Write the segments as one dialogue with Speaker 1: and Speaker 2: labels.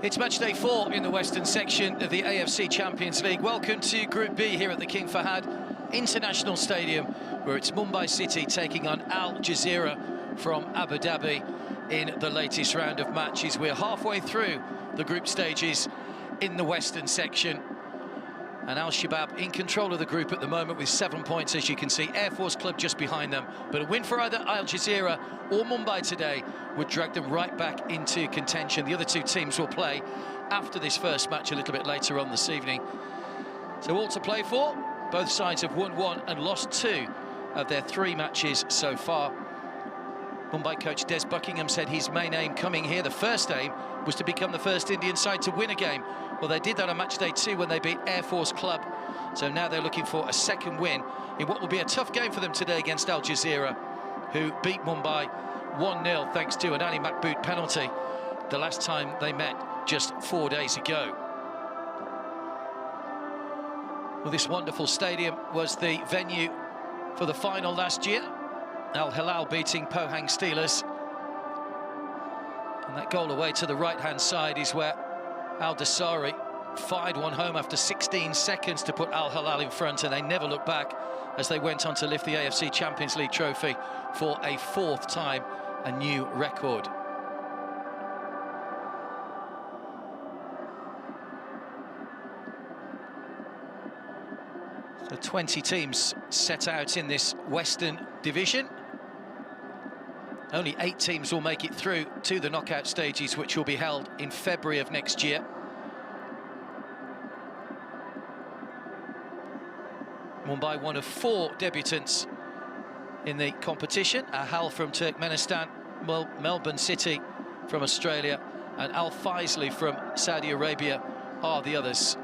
Speaker 1: It's match day 4 in the Western section of the AFC Champions League. Welcome to Group B here at the King Fahad International Stadium, where it's Mumbai City taking on Al Jazira from Abu Dhabi in the latest round of matches. We're halfway through the group stages in the Western section, and Al Shabab in control of the group at the moment with 7 points, as you can see. Air Force Club just behind them, but a win for either Al Jazira or Mumbai today would drag them right back into contention. The other two teams will play after this first match a little bit later on this evening. So all to play for. Both sides have won 1 and lost 2 of their 3 matches so far. Mumbai coach Des Buckingham said his main aim coming here, the first aim, was to become the first Indian side to win a game. Well, they did that on match day 2 when they beat Air Force Club. So now they're looking for a second win in what will be a tough game for them today against Al Jazira, who beat Mumbai 1-0 thanks to an Ali Makboot penalty the last time they met just 4 days ago. Well, this wonderful stadium was the venue for the final last year. Al Hilal beating Pohang Steelers. And that goal away to the right-hand side is where Al Dasari fired one home after 16 seconds to put Al Hilal in front, and they never looked back as they went on to lift the AFC Champions League trophy for a 4th time, a new record. So 20 teams set out in this Western division. Only 8 teams will make it through to the knockout stages, which will be held in February of next year. Mumbai, one of 4 debutants in the competition. Ahal from Turkmenistan, Melbourne City from Australia, and Al Faisley from Saudi Arabia are the others.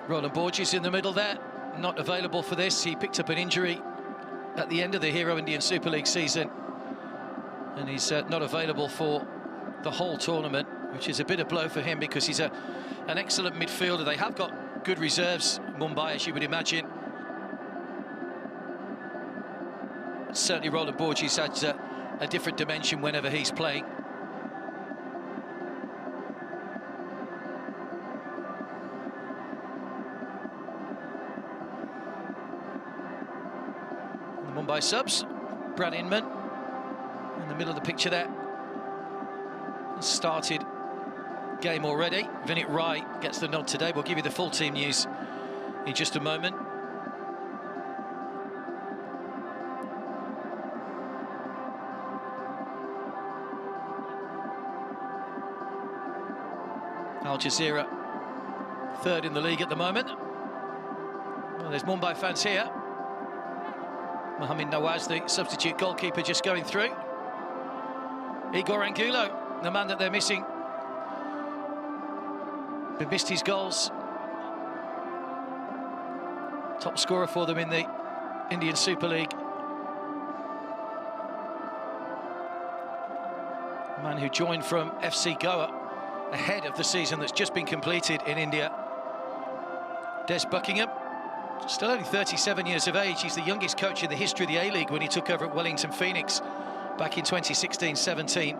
Speaker 1: Roland Borges in the middle there, not available for this. He picked up an injury at the end of the Hero Indian Super League season, and he's not available for the whole tournament, which is a bit of blow for him because he's an excellent midfielder. They have got good reserves, Mumbai, as you would imagine. Certainly Roland Borges adds a different dimension whenever he's playing. Mumbai subs, Brad Inman in the middle of the picture there. Started game already. Vinit Rai gets the nod today. We'll give you the full team news in just a moment. Al Jazira 3rd in the league at the moment. Well, there's Mumbai fans here. Mohamed Nawaz, the substitute goalkeeper, just going through. Igor Angulo, the man that they're missing. They missed his goals. Top scorer for them in the Indian Super League. A man who joined from FC Goa ahead of the season that's just been completed in India. Des Buckingham, still only 37 years of age. He's the youngest coach in the history of the A-League when he took over at Wellington Phoenix back in 2016-17.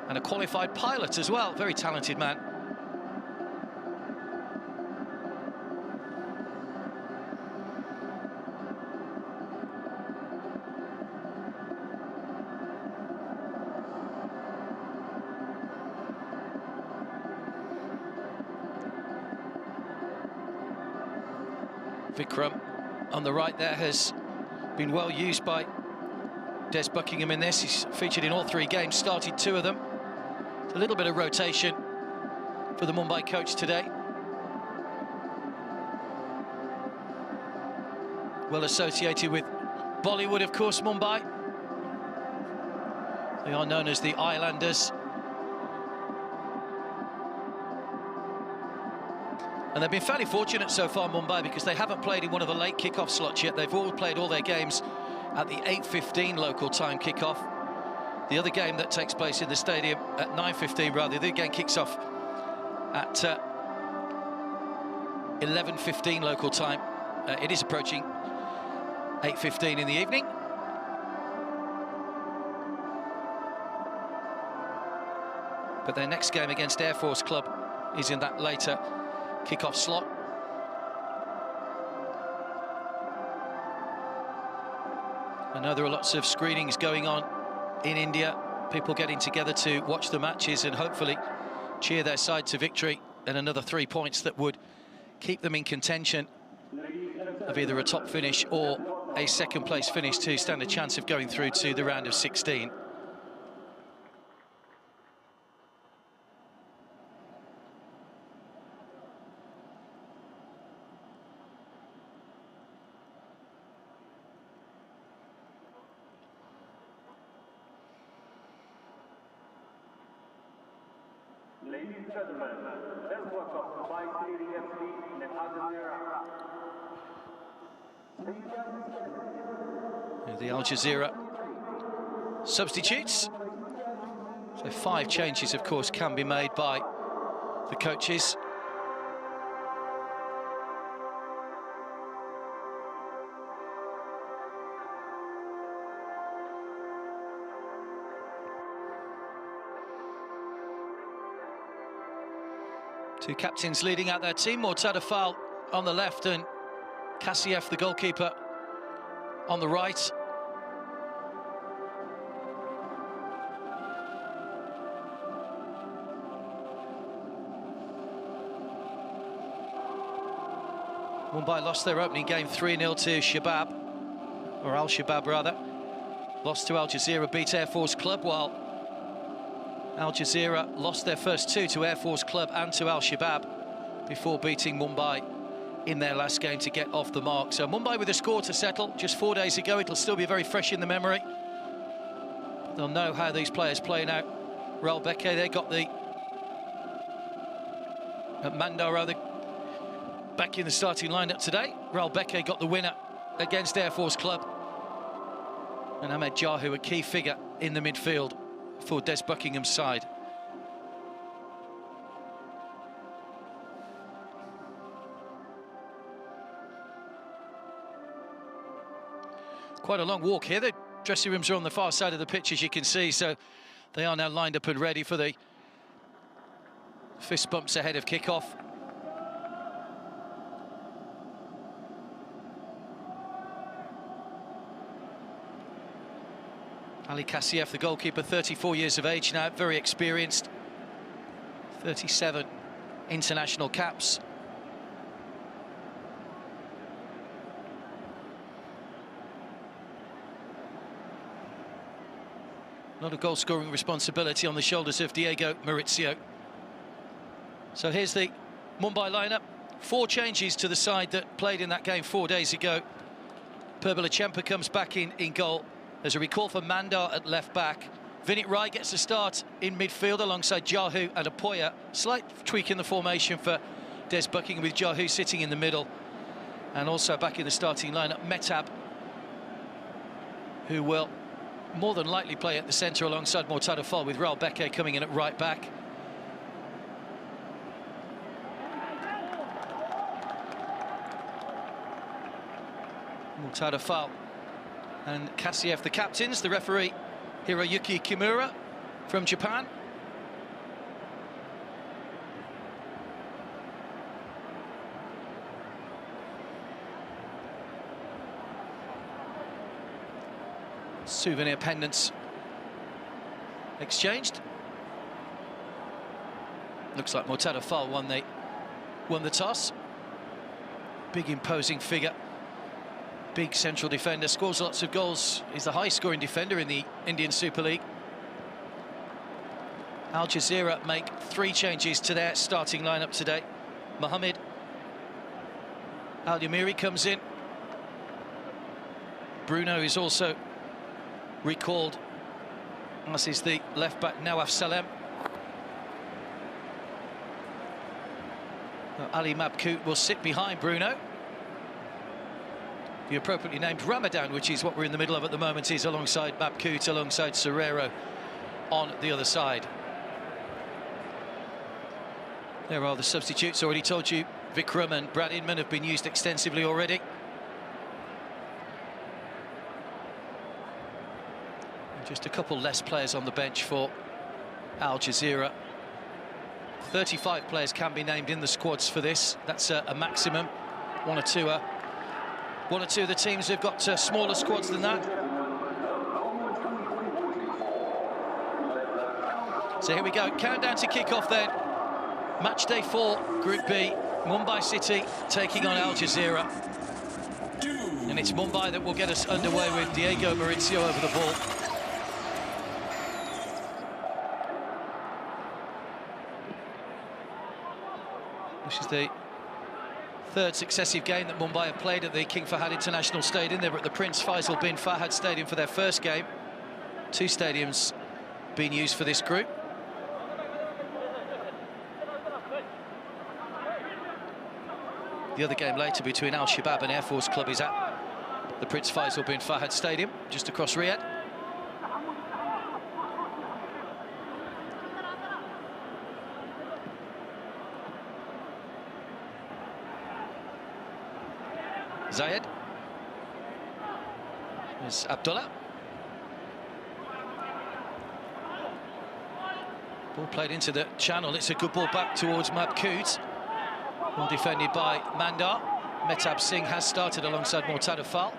Speaker 1: And a qualified pilot as well, very talented man. Vikram on the right there has been well used by Des Buckingham in this. He's featured in all 3 games, started 2 of them. A little bit of rotation for the Mumbai coach today. Well associated with Bollywood, of course, Mumbai. They are known as the Islanders. And they've been fairly fortunate so far, Mumbai, because they haven't played in one of the late kick-off slots yet. They've all played all their games at the 8:15 local time kick-off. The other game that takes place in the stadium at 9:15, rather, the other game kicks off at 11:15 local time. It is approaching 8:15 in the evening. but their next game against Air Force Club is in that later kick-off slot. I know there are lots of screenings going on in India, people getting together to watch the matches and hopefully cheer their side to victory, and another 3 points that would keep them in contention of either a top finish or a second place finish to stand a chance of going through to the round of 16.
Speaker 2: Ladies and gentlemen, let's welcome Mumbai City AFC and Jazira.
Speaker 1: The Al Jazira substitutes. So 5 changes, of course, can be made by the coaches. Two captains leading out their team, Mortada Fall on the left and Kassiev, the goalkeeper, on the right. Mumbai lost their opening game 3-0 to Shabab, or Al Shabab rather. Lost to Al Jazira, beat Air Force Club, while Al Jazira lost their first 2 to Air Force Club and to Al Shabab before beating Mumbai in their last game to get off the mark. So Mumbai with a score to settle just 4 days ago. It'll still be very fresh in the memory. They'll know how these players play now. Raul Beke, they got the Mandar rather back in the starting lineup today. Raul Beke got the winner against Air Force Club, and Ahmed Jahu, a key figure in the midfield for Des Buckingham's side. Quite a long walk here. The dressing rooms are on the far side of the pitch, as you can see, so they are now lined up and ready for the fist bumps ahead of kick-off. Ali Kassiev, the goalkeeper, 34 years of age now, very experienced. 37 international caps. A lot of goal-scoring responsibility on the shoulders of Diego Maurizio. So here's the Mumbai lineup. 4 changes to the side that played in that game 4 days ago. Perbalachempa comes back in goal. There's a recall for Mandar at left-back. Vinit Rai gets a start in midfield alongside Jahu and Apoya. Slight tweak in the formation for Des Buckingham, with Jahu sitting in the middle. And also back in the starting lineup, Mehtab, who will more than likely play at the centre alongside Mortada Fall, with Raul Beke coming in at right-back. Mortada Fall and Kassiev, the captains. The referee, Hiroyuki Kimura from Japan. Souvenir pendants exchanged. Looks like Mortada Fall won the toss. Big imposing figure. Big central defender, scores lots of goals, is the high-scoring defender in the Indian Super League. Al Jazira make 3 changes to their starting lineup today. Mohammed Al Yamiri comes in. Bruno is also recalled, as is the left-back Nawaf Salem. Ali Mabkoot will sit behind Bruno. The appropriately named Ramadan, which is what we're in the middle of at the moment, is alongside Mabkoot, alongside Serrero on the other side. There are the substitutes. Already told you, Vikram and Brad Inman have been used extensively already. And just a couple less players on the bench for Al Jazira. 35 players can be named in the squads for this. That's a maximum. One or two of the teams have got smaller squads than that. So here we go, countdown to kick-off then. Match day 4, Group B, Mumbai City taking on Al Jazira. And it's Mumbai that will get us underway with Diego Maurizio over the ball. This is the third successive game that Mumbai have played at the King Fahad International Stadium. They were at the Prince Faisal bin Fahad Stadium for their first game. 2 stadiums being used for this group. The other game later between Al Shabab and Air Force Club is at the Prince Faisal bin Fahad Stadium, just across Riyadh. Zayed. There's Abdullah. Ball played into the channel. It's a good ball back towards Mabkoot. Well defended by Mandar. Mehtab Singh has started alongside Mortada Fall.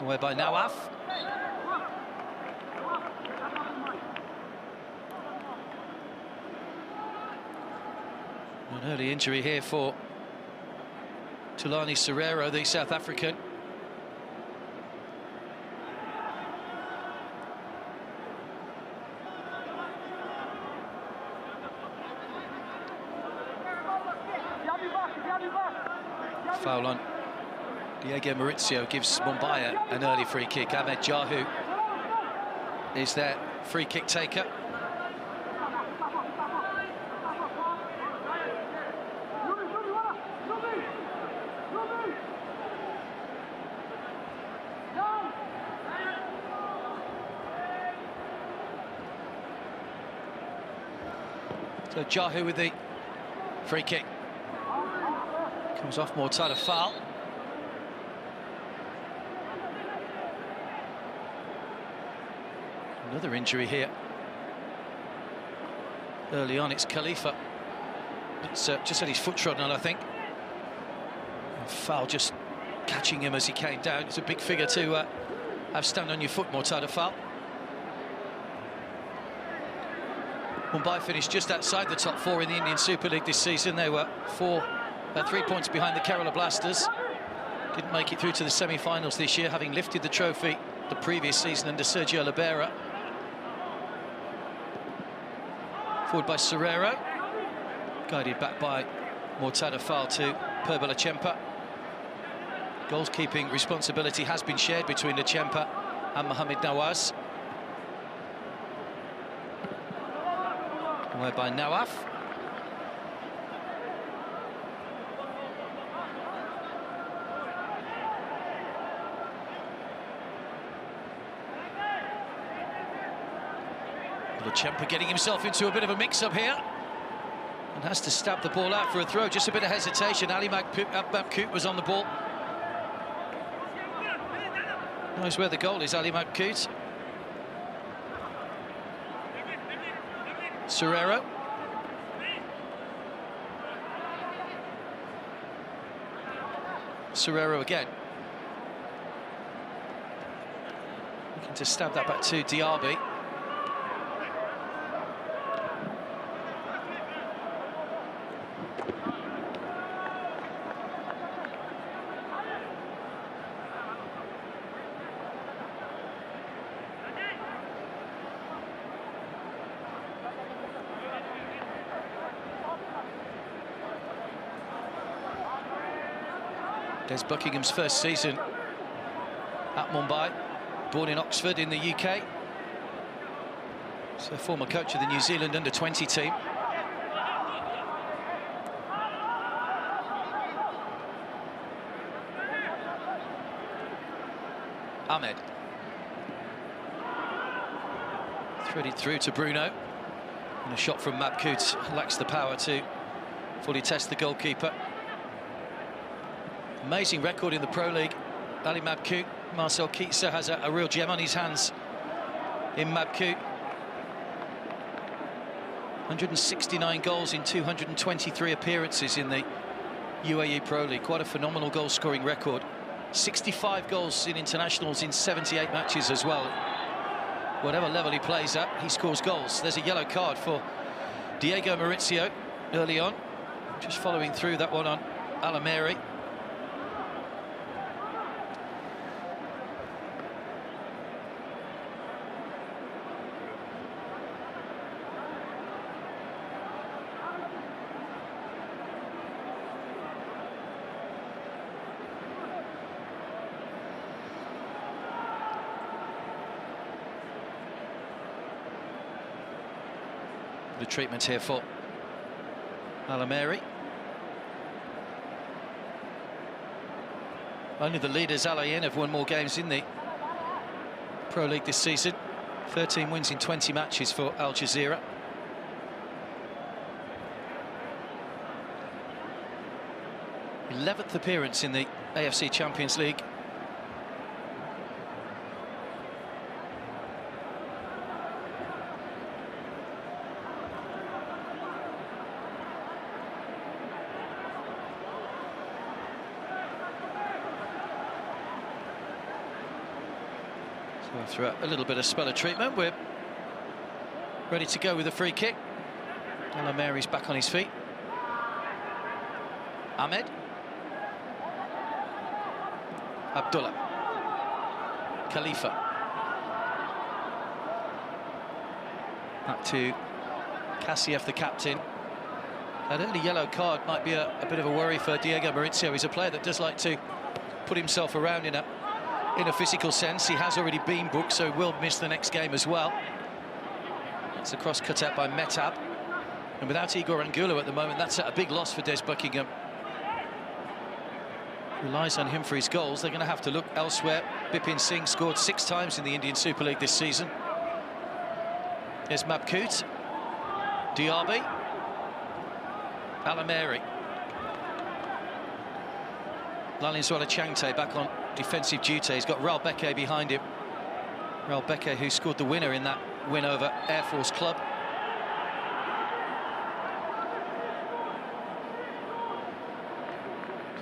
Speaker 1: Away by Nawaf. An early injury here for Tulani Serrero, the South African. Foul on Diego Maurizio gives Mumbai an early free kick. Ahmed Jahu is their free kick taker. So Jahu with the free kick. Comes off Mortada Fall. Another injury here. Early on, it's Khalifa. It's just had his foot trodden on, I think. And Fall just catching him as he came down. It's a big figure to have stand on your foot, Mortada Fall. Mumbai finished just outside the top 4 in the Indian Super League this season. They were 3 points behind the Kerala Blasters. Didn't make it through to the semi-finals this year, having lifted the trophy the previous season under Sergio Libera. Forward by Serrero. Guided back by Mortada Fall to Purbala Chempa. Goalkeeping responsibility has been shared between Chempa and Mohamed Nawaz. Away by Nawaf. Chempa getting himself into a bit of a mix-up here and has to stab the ball out for a throw. Just a bit of hesitation. Ali Mabkoot was on the ball. Knows where the goal is, Ali Mabkoot. Serrero. Serrero again. Looking to stab that back to Diaby. Des Buckingham's first season at Mumbai, born in Oxford in the UK. So former coach of the New Zealand under-20 team. Ahmed. Threaded through to Bruno. And a shot from Mabkoot lacks the power to fully test the goalkeeper. Amazing record in the Pro League. Ali Mabkoot. Marcel Kitzer has a real gem on his hands in Mabkoot. 169 goals in 223 appearances in the UAE Pro League. Quite a phenomenal goal-scoring record. 65 goals in internationals in 78 matches as well. Whatever level he plays at, he scores goals. There's a yellow card for Diego Maurizio early on. Just following through that one on Alameri. The treatment here for Alameri. Only the leaders, Al Ain, have won more games in the Pro League this season. 13 wins in 20 matches for Al Jazira. th appearance in the AFC Champions League. So after a little bit of spell of treatment, we're ready to go with a free kick. Alameri's back on his feet. Ahmed. Abdullah. Khalifa. Back to Kassiev, the captain. That early yellow card might be a bit of a worry for Diego Maurizio. He's a player that does like to put himself around in a physical sense. He has already been booked, so will miss the next game as well. It's a cross cut out by Metab. And without Igor Angulo at the moment, that's a big loss for Des Buckingham. Relies on him for his goals. They're going to have to look elsewhere. Bipin Singh scored 6 times in the Indian Super League this season. There's Mabkoot. Diaby. Alameri. Lalinzwala Changte back on defensive duty. He's got Raul Beke behind him. Raul Beke, who scored the winner in that win over Air Force Club.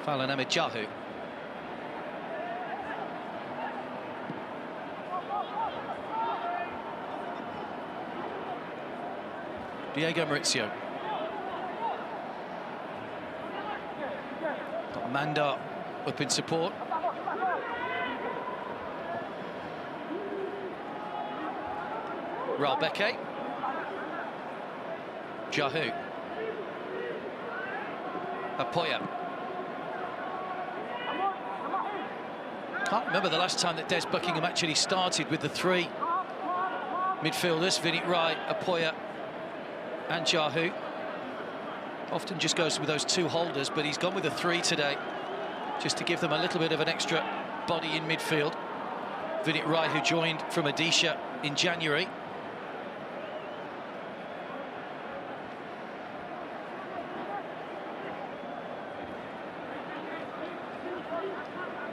Speaker 1: Falan Ahmed Jahu. Diego Maurizio. Got Mandar up in support. Raul Beke. Jahu. Apoya. Can't remember the last time that Des Buckingham actually started with the 3 midfielders, Vinit Rai, Apoya and Jahu. Often just goes with those 2 holders, but he's gone with the 3 today, just to give them a little bit of an extra body in midfield. Vinit Rai, who joined from Odisha in January.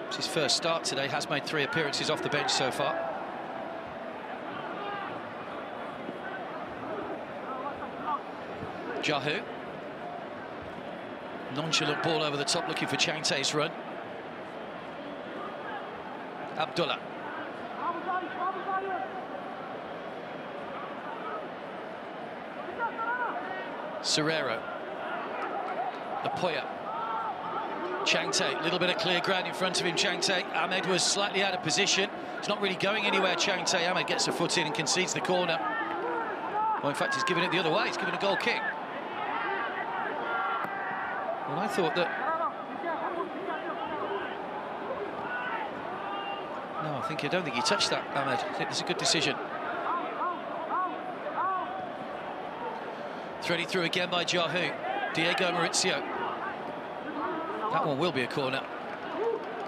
Speaker 1: It's his first start today, has made 3 appearances off the bench so far. Jahu. Nonchalant ball over the top, looking for Changte's run. Abdullah. Serrero. Apoya. Changte, a little bit of clear ground in front of him. Changte. Ahmed was slightly out of position. It's not really going anywhere. Changte. Ahmed gets a foot in and concedes the corner. Well, in fact, he's giving it the other way. He's giving a goal kick. Well, I thought that... No, I don't think he touched that, Ahmed. I think it's a good decision. Threaded through again by Jahu. Diego Maurizio. That one will be a corner.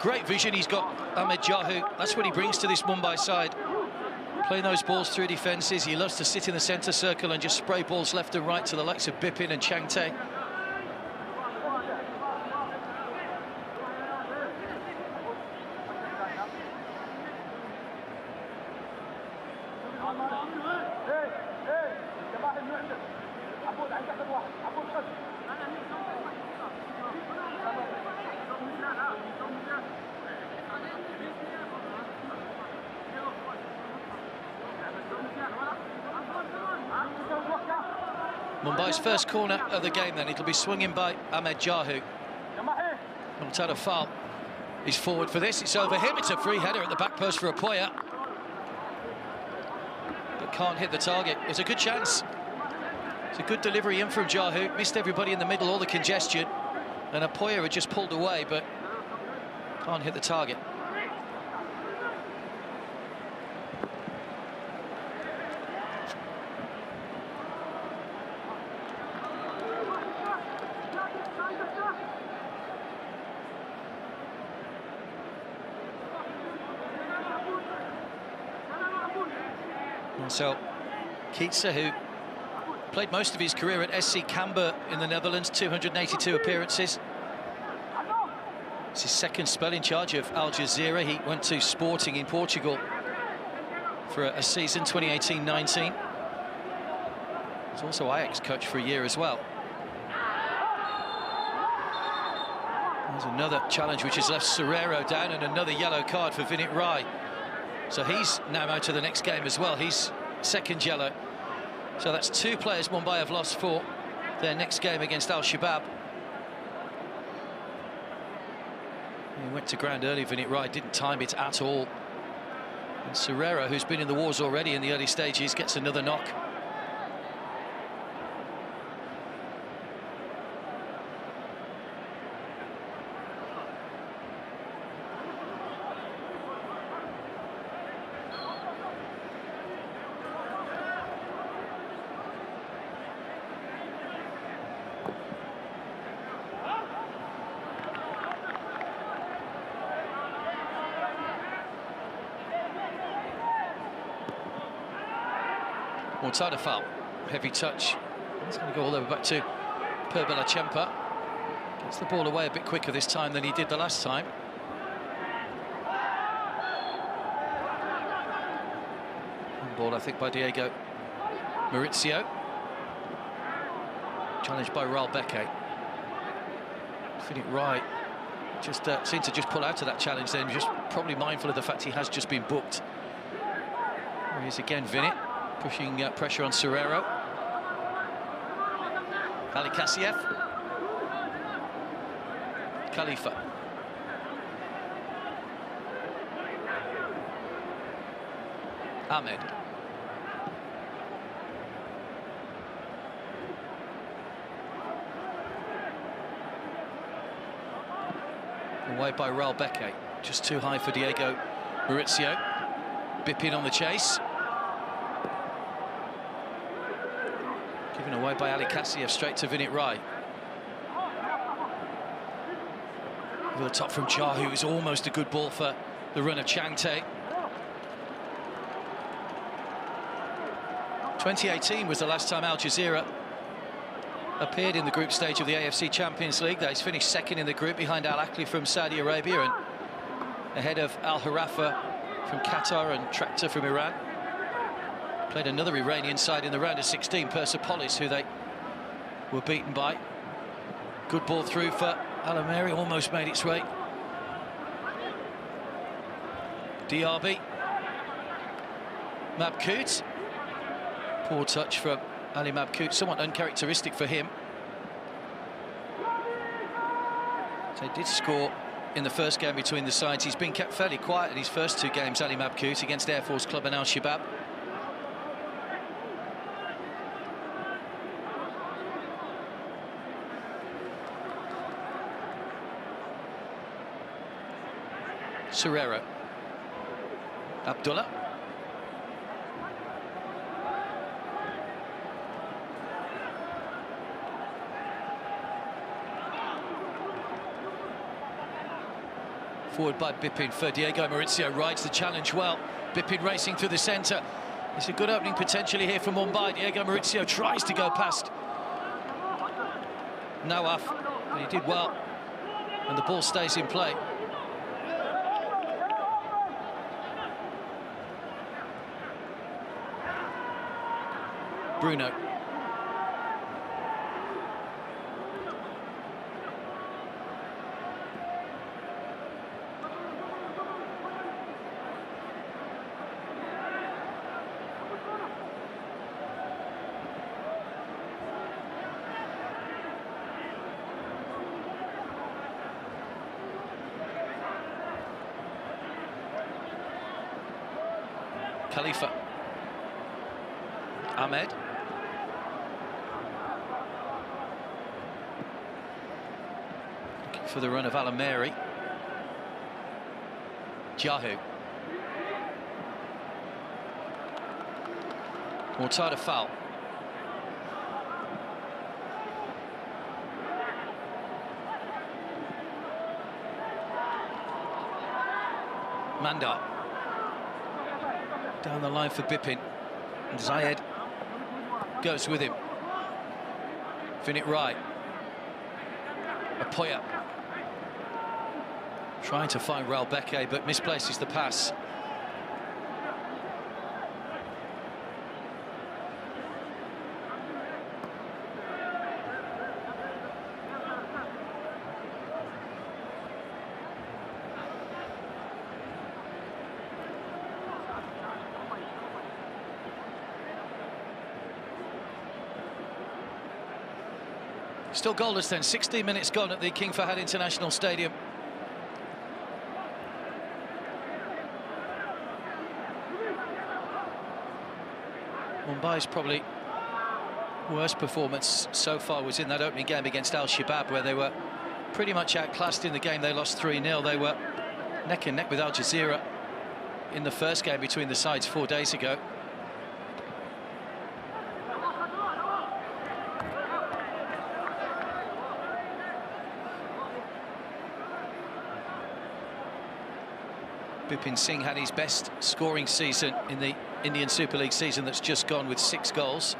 Speaker 1: Great vision he's got, Ahmed Jahu. That's what he brings to this Mumbai side. Playing those balls through defences. He loves to sit in the centre circle and just spray balls left and right to the likes of Bipin and Changte. Mumbai's first corner of the game then. It'll be swung in by Ahmed Jahu. Not had a foul. He's forward for this. It's over him. It's a free header at the back post for Apoya. But can't hit the target. It's a good chance. It's a good delivery in from Jahu. Missed everybody in the middle, all the congestion. And Apoya had just pulled away, but can't hit the target. And so, Keitsa, who played most of his career at SC Camber in the Netherlands, 282 appearances. It's his second spell in charge of Al Jazira. He went to Sporting in Portugal for a season, 2018-19. He's also Ajax coach for a year as well. There's another challenge which has left Serrero down, and another yellow card for Vinit Rai. So he's now out to the next game as well. He's second yellow. So that's two players Mumbai have lost for their next game against Al Shabab. He went to ground early. Vinit Rai didn't time it at all. And Serrero, who's been in the wars already in the early stages, gets another knock. Mortada foul, heavy touch. He's going to go all the way back to Perbela Chempa. Gets the ball away a bit quicker this time than he did the last time. And ball, I think, by Diego Maurizio. Challenged by Raul Beke. Vinit Rai just seemed to just pull out of that challenge then, just probably mindful of the fact he has just been booked. There he is again, Vinit. Pushing pressure on Serrero. Ali Kassiev. Khalifa. Ahmed. Away by Raul Beke. Just too high for Diego Maurizio. Bipin on the chase. Given away by Ali Kassiev, straight to Vinit Rai. Over the top from Jahu, is almost a good ball for the runner Changte. 2018 was the last time Al Jazira appeared in the group stage of the AFC Champions League. He's finished second in the group behind Al Ahly from Saudi Arabia and ahead of Al Harafa from Qatar and Tractor from Iran. Played another Iranian side in the round of 16, Persepolis, who they were beaten by. Good ball through for Alameri, almost made its way. Diaby. Mabkout. Poor touch from Ali Mabkout, somewhat uncharacteristic for him. They did score in the first game between the sides. He's been kept fairly quiet in his first two games, Ali Mabkout, against Air Force Club and Al Shabab. Serrero. Abdullah. Forward by Bipin for Diego Maurizio, rides the challenge well. Bipin racing through the centre. It's a good opening potentially here for Mumbai. Diego Maurizio tries to go past Nawaf, but he did well, and the ball stays in play. Bruno. Khalifa. Ahmed. Looking for the run of Alameri. Jahu. Mortada foul. Mandar. Down the line for Bipin. And Zayed goes with him. Finit right. Apoya. Trying to find Raul Beke, but misplaces the pass. Still goalless then, 16 minutes gone at the King Fahd International Stadium. Mumbai's probably worst performance so far was in that opening game against Al Shabab, where they were pretty much outclassed in the game. They lost 3-0. They were neck and neck with Al Jazira in the first game between the sides 4 days ago. Bipin Singh had his best scoring season in the Indian Super League season that's just gone, with 6 goals.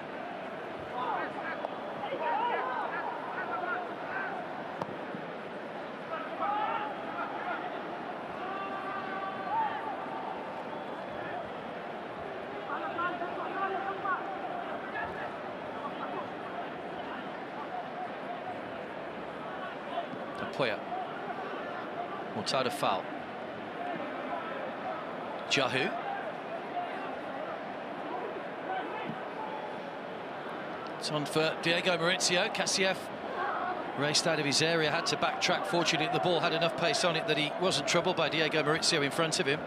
Speaker 1: Apoya. Mortada foul. Jahu. It's on for Diego Maurizio. Kassieff raced out of his area, had to backtrack. Fortunately, the ball had enough pace on it that he wasn't troubled by Diego Maurizio in front of him.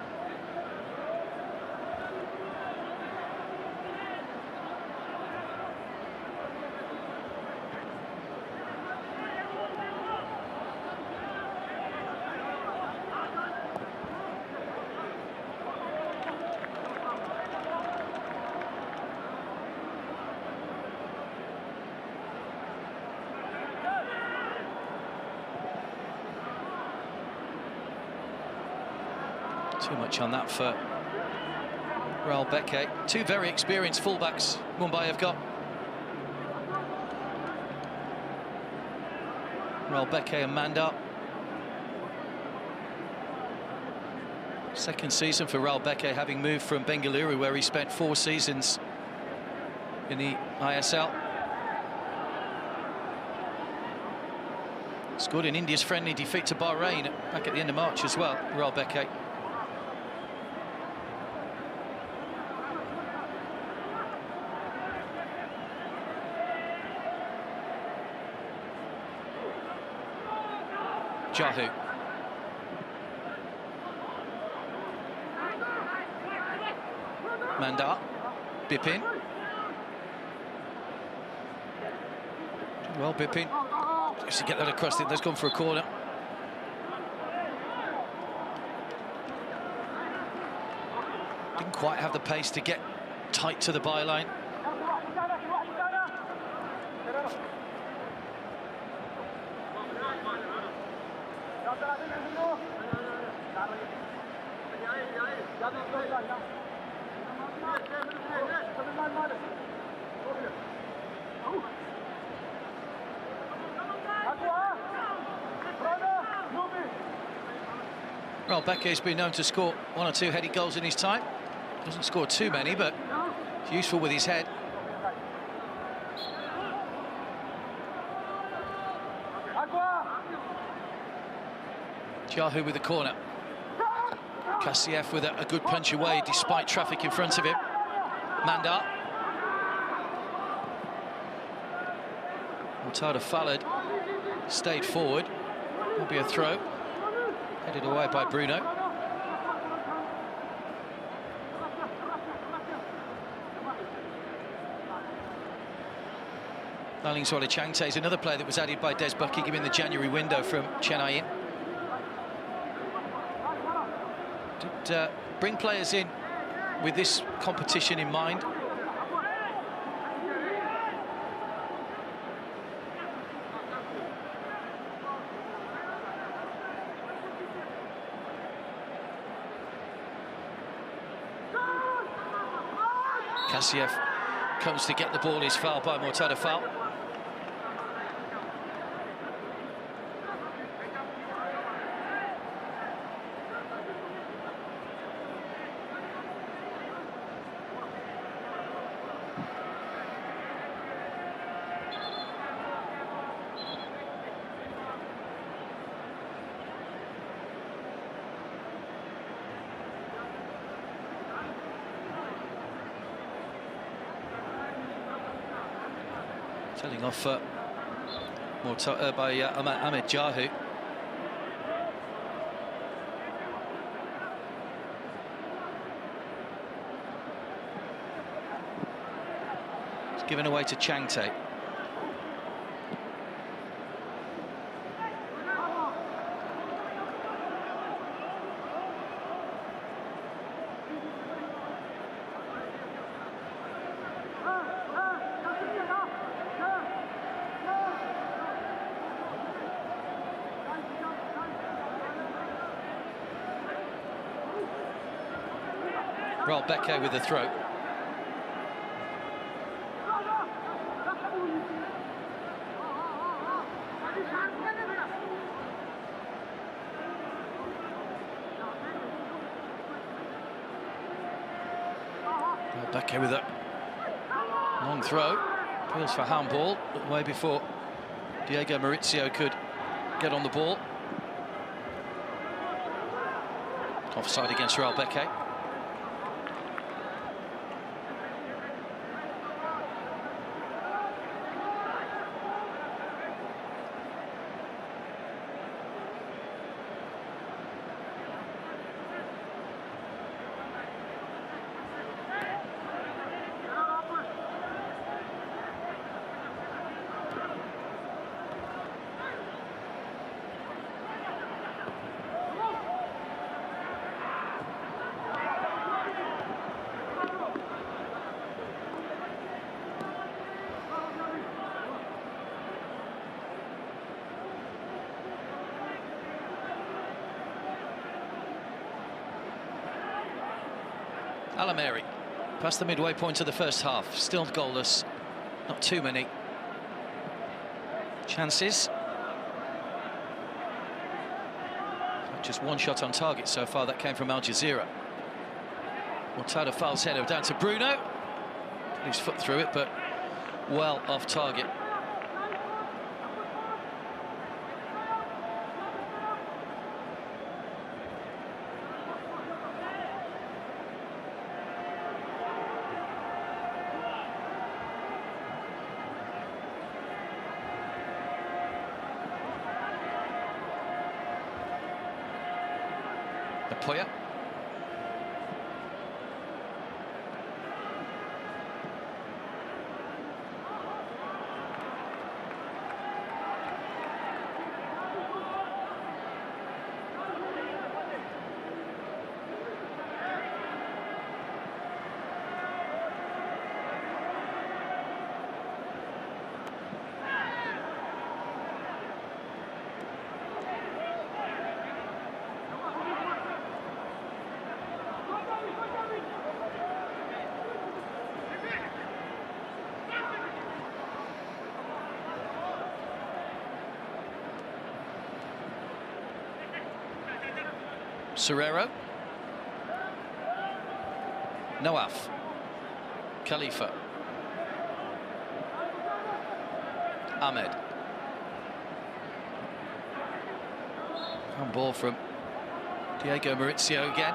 Speaker 1: Too much on that for Raul Beke. 2 very experienced fullbacks Mumbai have got. Raul Beke and Mandar. Second season for Raul Beke, having moved from Bengaluru, where he spent 4 seasons in the ISL. Scored in India's friendly defeat to Bahrain back at the end of March as well, Raul Beke. Jahu. Mandar. Bipin. Well, Bipin. Just to get that across, that's gone for a corner. Didn't quite have the pace to get tight to the byline. Well, Beke's been known to score 1 or 2 headed goals in his time. Doesn't score too many, but he's useful with his head. Jahu with the corner. Kassieff with a good punch away despite traffic in front of him. Mandar. Mortada followed, stayed forward. Will be a throw. Headed away by Bruno. Nalingswala Changte is another player that was added by Des Buckingham in the January window from Chennai. Did bring players in with this competition in mind. Kassiev comes to get the ball, is fouled by Murtada foul. Telling off by Ahmed Jahu. It's given away to Changte. Becker with the throw. Becker with a long throw. Appeals for handball, but way before Diego Maurizio could get on the ball. Offside against Raul Becker. Alameri, past the midway point of the first half, still goalless, not too many chances. Just one shot on target so far, that came from Al Jazira. Murtada fouls header down to Bruno. Put his foot through it, but well off target. Poya. Serrero, Nawaf, Khalifa, Ahmed. On ball from Diego Maurizio again.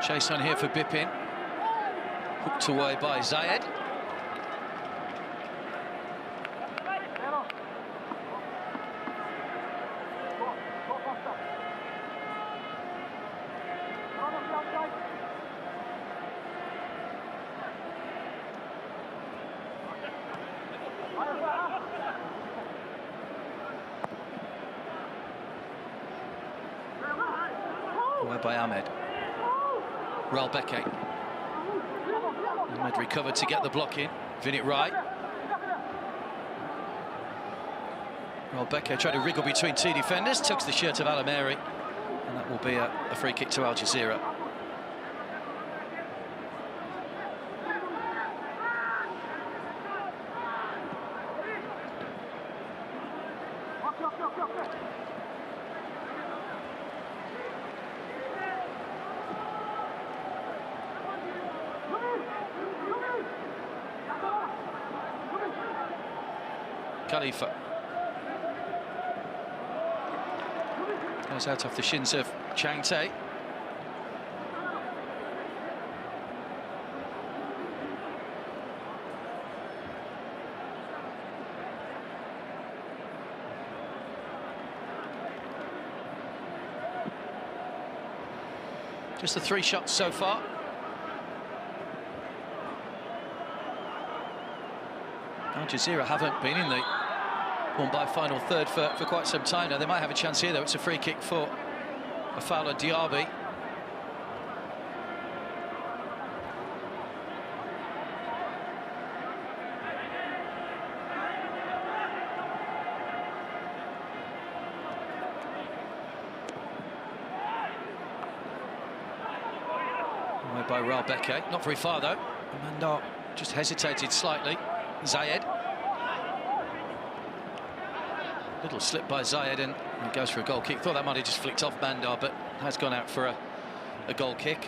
Speaker 1: Chase on here for Bipin. Hooked away by Zayed. Away by Ahmed. Ralbeke. Ahmed recovered to get the block in. Vinit right. Ralbeke tried to wriggle between two defenders, tucks the shirt of Alameri, and that will be a free kick to Al Jazira. Khalifa goes out off the shins of Chang Tae. Just the 3 shots so far. Al Jazira haven't been in the Mumbai final third for quite some time now. They might have a chance here, though. It's a free kick for a foul on Diaby. Away by Ralbeke. Not very far, though. Mandar just hesitated slightly. Zayed. Little slip by Zayed, and he goes for a goal kick. Thought that might have just flicked off Mandar, but has gone out for a goal kick.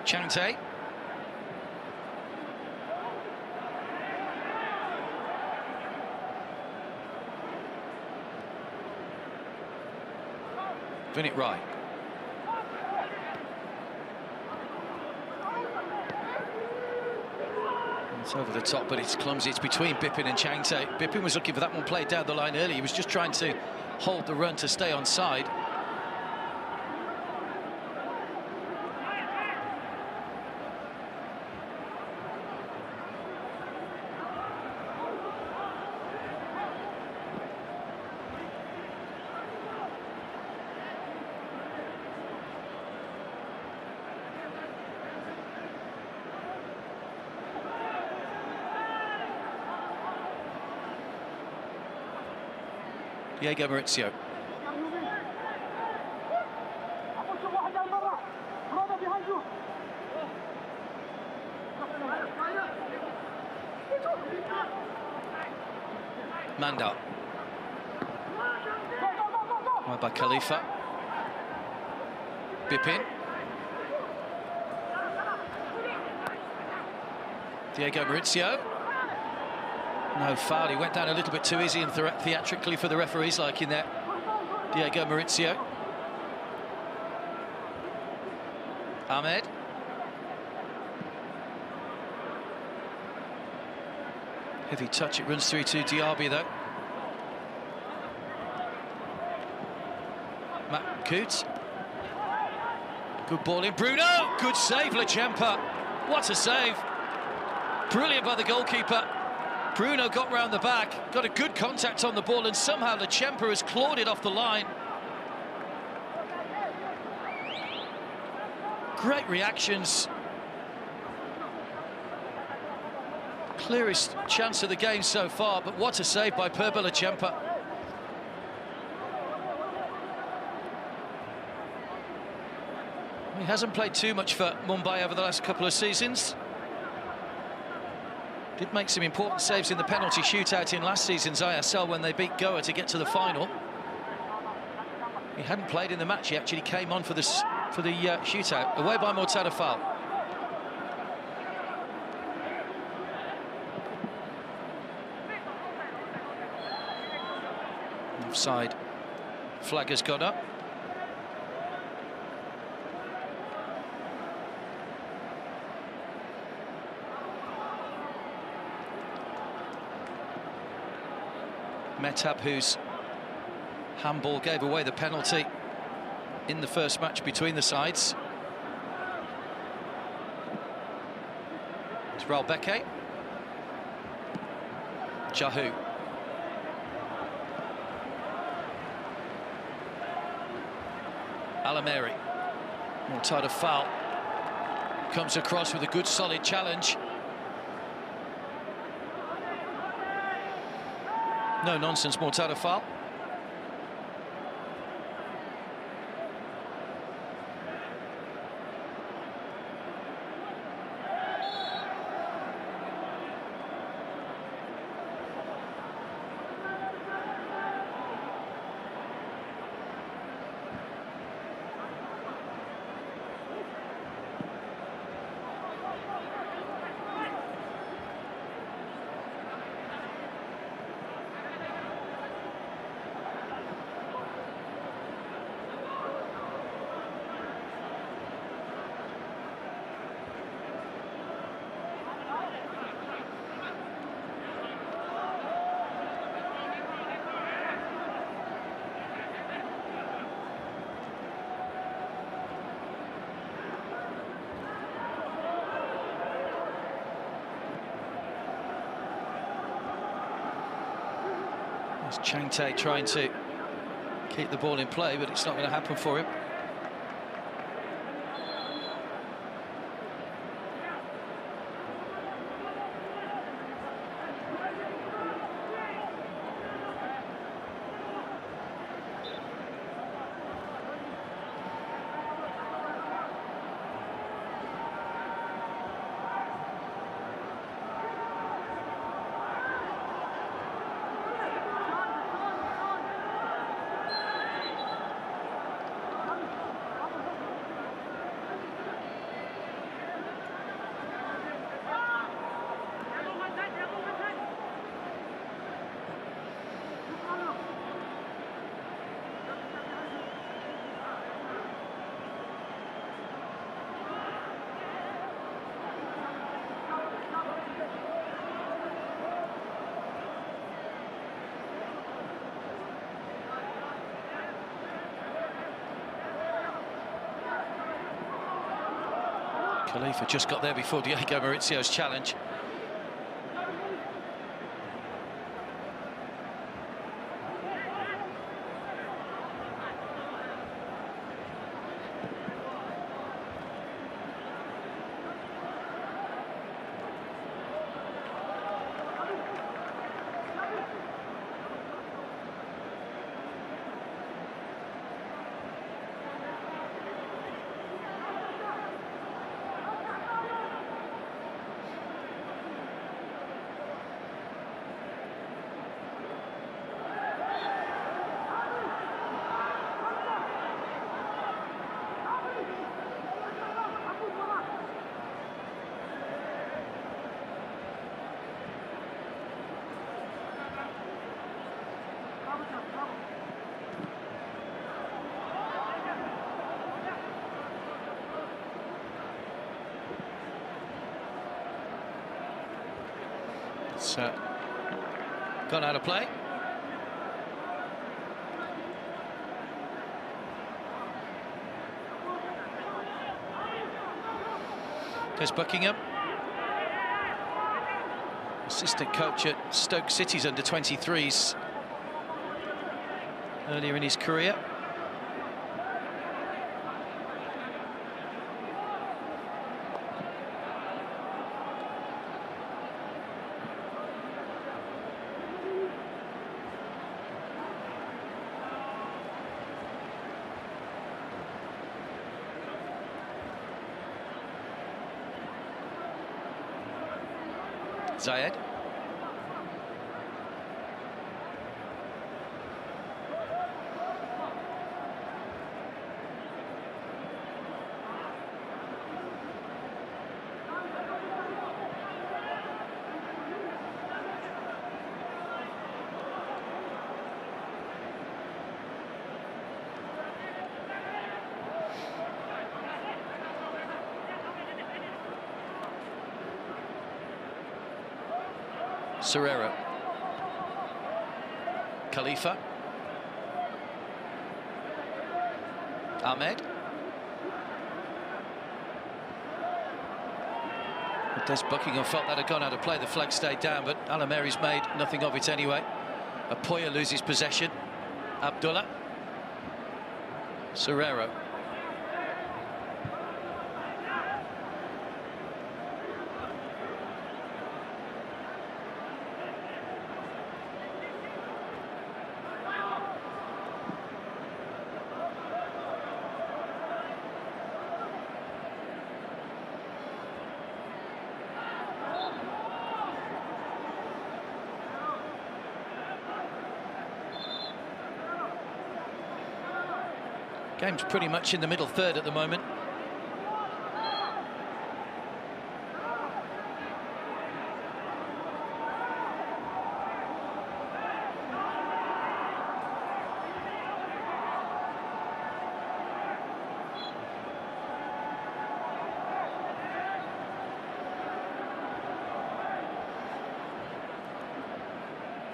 Speaker 1: Chang Tae. Vinit right. It's over the top, but it's clumsy. It's between Bipin and Chang Tae. Bipin was looking for that one played down the line early. He was just trying to hold the run to stay on side. Diego Maurizio. Mandar. Right by Khalifa. Bipin. Diego Maurizio. No foul, he went down a little bit too easy and theatrically for the referees liking that. Diego Maurizio. Ahmed. Heavy touch, it runs through to Diaby though. Matt Coots. Good ball in, Bruno! Good save, Lechempa. What a save. Brilliant by the goalkeeper. Bruno got round the back, got a good contact on the ball, and somehow Lechempa has clawed it off the line. Great reactions. Clearest chance of the game so far, but what a save by Purba Lechempa. He hasn't played too much for Mumbai over the last couple of seasons. Did make some important saves in the penalty shootout in last season's ISL when they beat Goa to get to the final. He hadn't played in the match. He actually came on for the shootout. Away by Mortada, foul. Offside. Flag has gone up. Metab, whose handball gave away the penalty in the first match between the sides. It's Ralbeke. Jahu. Alameri. Mortada foul. Comes across with a good solid challenge. No nonsense, Mortada foul. It's Changte trying to keep the ball in play, but it's not going to happen for him. Khalifa just got there before Diego Maurizio's challenge. It's gone out of play. There's Buckingham, assistant coach at Stoke City's under-23s earlier in his career. Zayed. Serrero. Khalifa. Ahmed. Des Buckingham felt that had gone out of play. The flag stayed down, but Alameri's made nothing of it anyway. Apoya loses possession. Abdullah. Serrero. Game's pretty much in the middle third at the moment.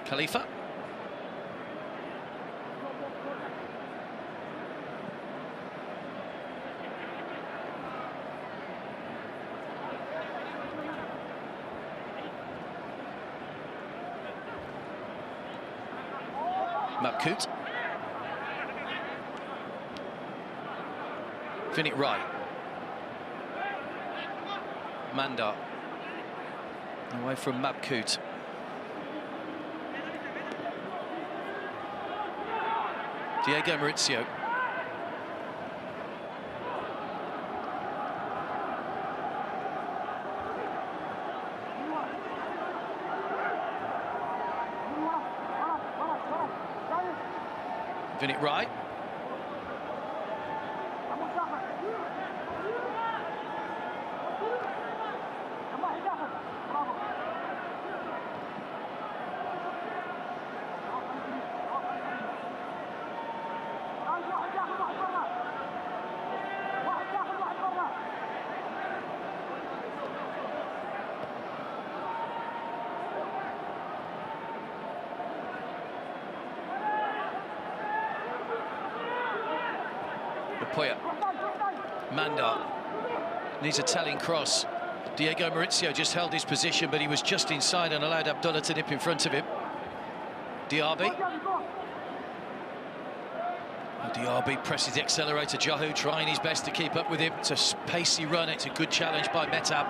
Speaker 1: Khalifa. Mabkout. Finnick right. Mandar. Away from Mabkout. Diego Maurizio. Finnick right. Apoya. Mandar needs a telling cross. Diego Maurizio just held his position, but he was just inside and allowed Abdullah to nip in front of him. Diaby. Diaby presses the accelerator. Jahu trying his best to keep up with him. It's a pacey run. It's a good challenge by Metab.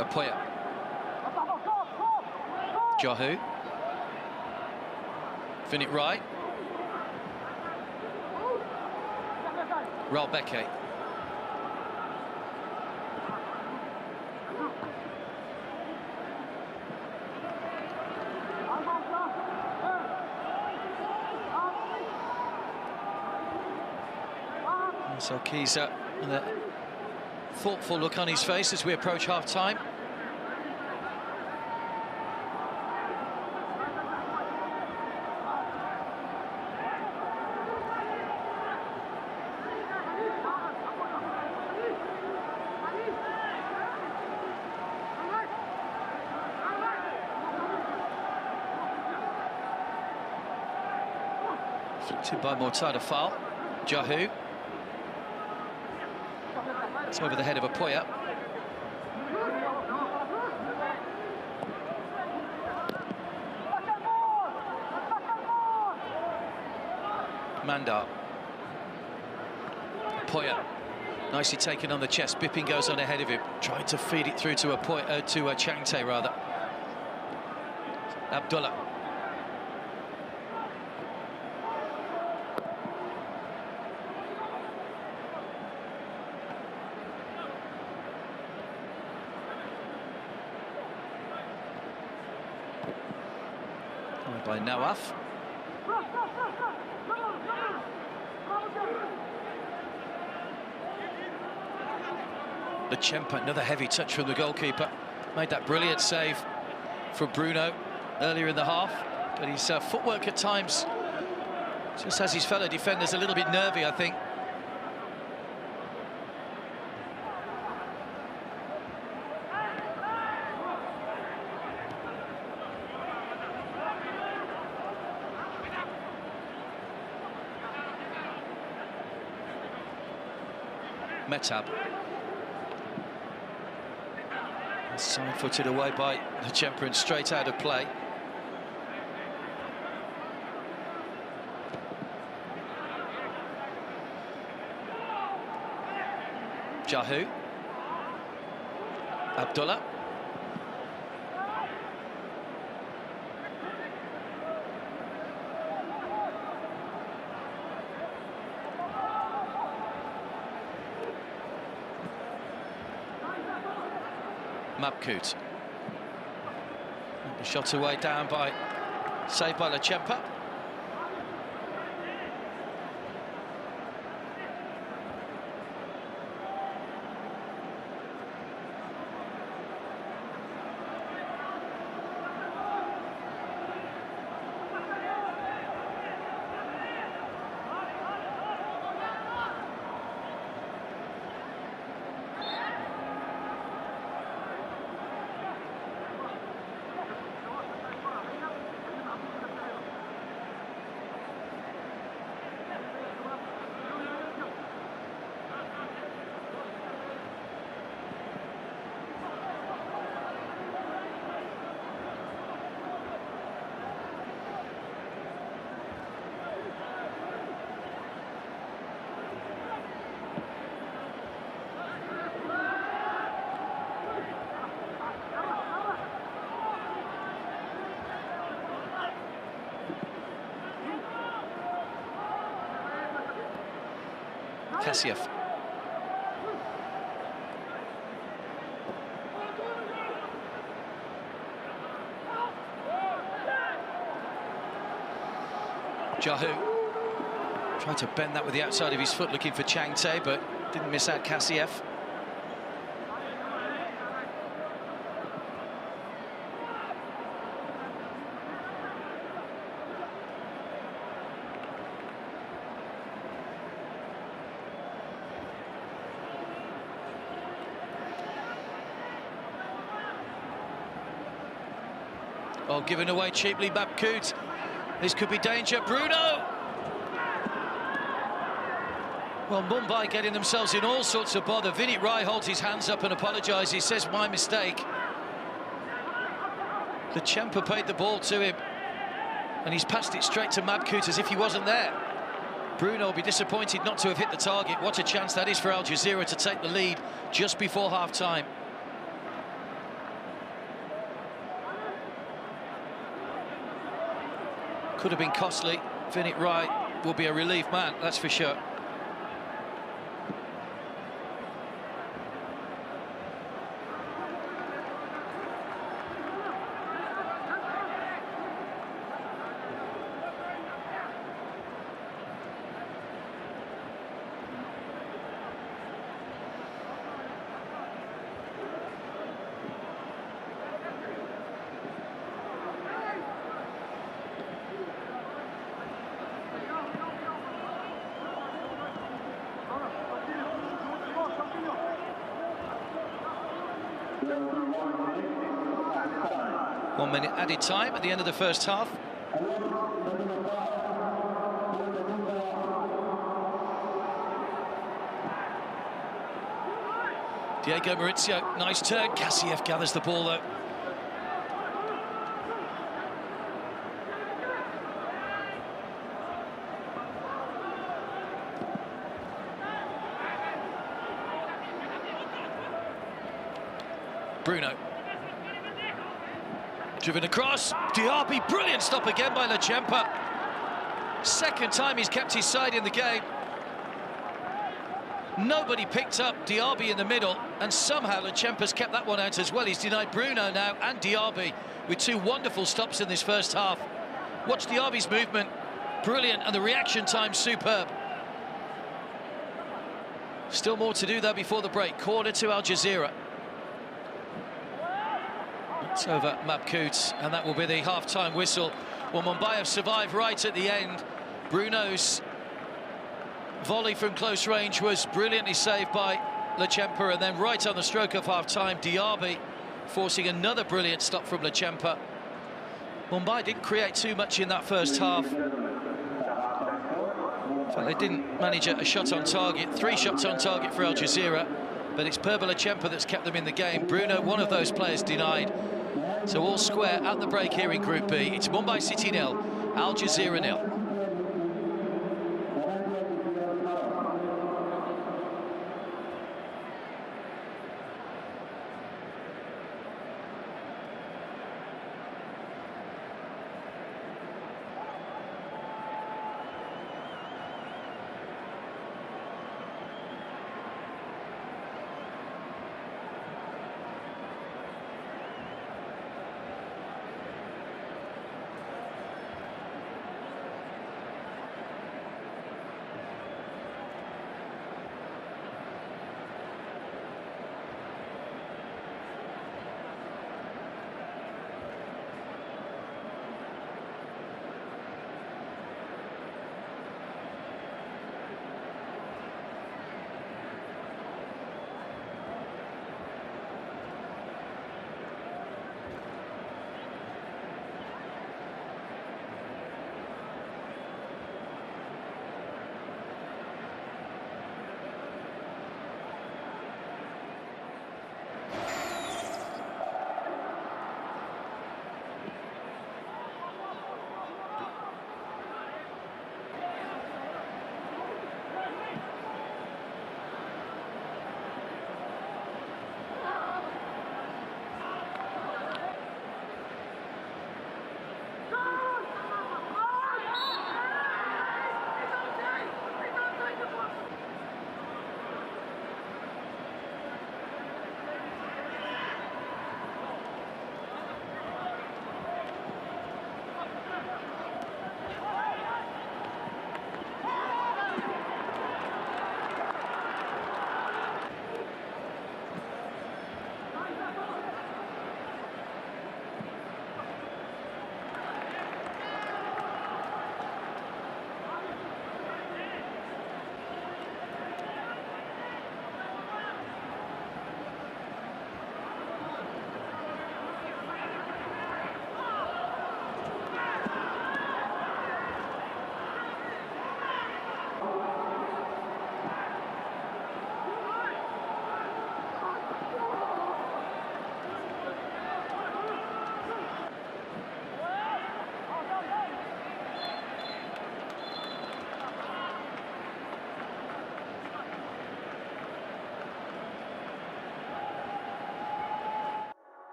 Speaker 1: Apoya. Jahu. Finnick right. Ralbeke. So Kiza, a thoughtful look on his face as we approach half-time. Flicked by Mortada foul. Jahu. It's over the head of Apoya. Mandar. Apoya. Nicely taken on the chest. Bipping goes on ahead of him. Tried to feed it through to Apoya, to Changte rather. Abdullah. by Nawaf. Lechempa, another heavy touch from the goalkeeper. Made that brilliant save from Bruno earlier in the half. But his footwork at times just has his fellow defenders a little bit nervy, I think. Metab. Side-footed away by Lechempa and straight out of play. Jahu. Abdullah. Mabkut. The shot away down by, saved by Lechempa. Kassiev. Jahu tried to bend that with the outside of his foot, looking for Chang Tae, but didn't miss out Kassiev. Oh, given away cheaply, Mabkut. This could be danger. Bruno! Well, Mumbai getting themselves in all sorts of bother. Vinit Rai holds his hands up and apologises. He says, my mistake. Lechempa paid the ball to him, and he's passed it straight to Mabkut as if he wasn't there. Bruno will be disappointed not to have hit the target. What a chance that is for Al Jazira to take the lead just before half-time. Could have been costly. Vinit Rai will be a relief man, that's for sure. One minute added time at the end of the first half. Diego Maurizio, nice turn. Kassiev gathers the ball though. Bruno. Driven across, Diaby, brilliant stop again by Lechempa. Second time he's kept his side in the game. Nobody picked up Diaby in the middle, and somehow Lechempa's kept that one out as well. He's denied Bruno now and Diaby with two wonderful stops in this first half. Watch the Diaby's movement, brilliant, and the reaction time superb. Still more to do there before the break. Corner to Al Jazira. It's over Mabkout, and that will be the half-time whistle. Well, Mumbai have survived right at the end. Bruno's volley from close range was brilliantly saved by Lechempa, and then right on the stroke of half-time, Diaby forcing another brilliant stop from Lechempa. Mumbai didn't create too much in that first half. In fact, they didn't manage a shot on target. 3 shots on target for Al Jazira, but it's Lechempa that's kept them in the game. Bruno, one of those players, denied. So all square at the break here in Group B. It's Mumbai City 0, Al Jazira 0.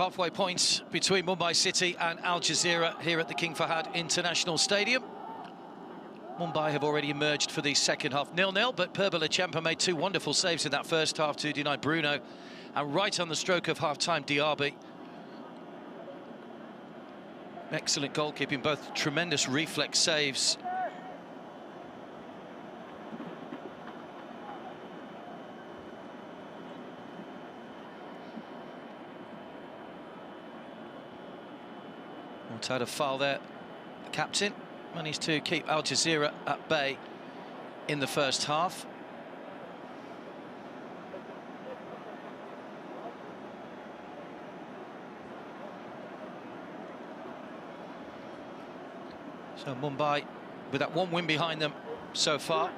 Speaker 1: Halfway points between Mumbai City and Al Jazeera here at the King Fahd International Stadium. Mumbai have already emerged for the second half 0-0, but Lachempa made two wonderful saves in that first half to deny Bruno, and right on the stroke of half-time, Diaby. Excellent goalkeeping, both tremendous reflex saves. Had a foul there. The captain managed to keep Al Jazeera at bay in the first half. So Mumbai, with that one win behind them so far.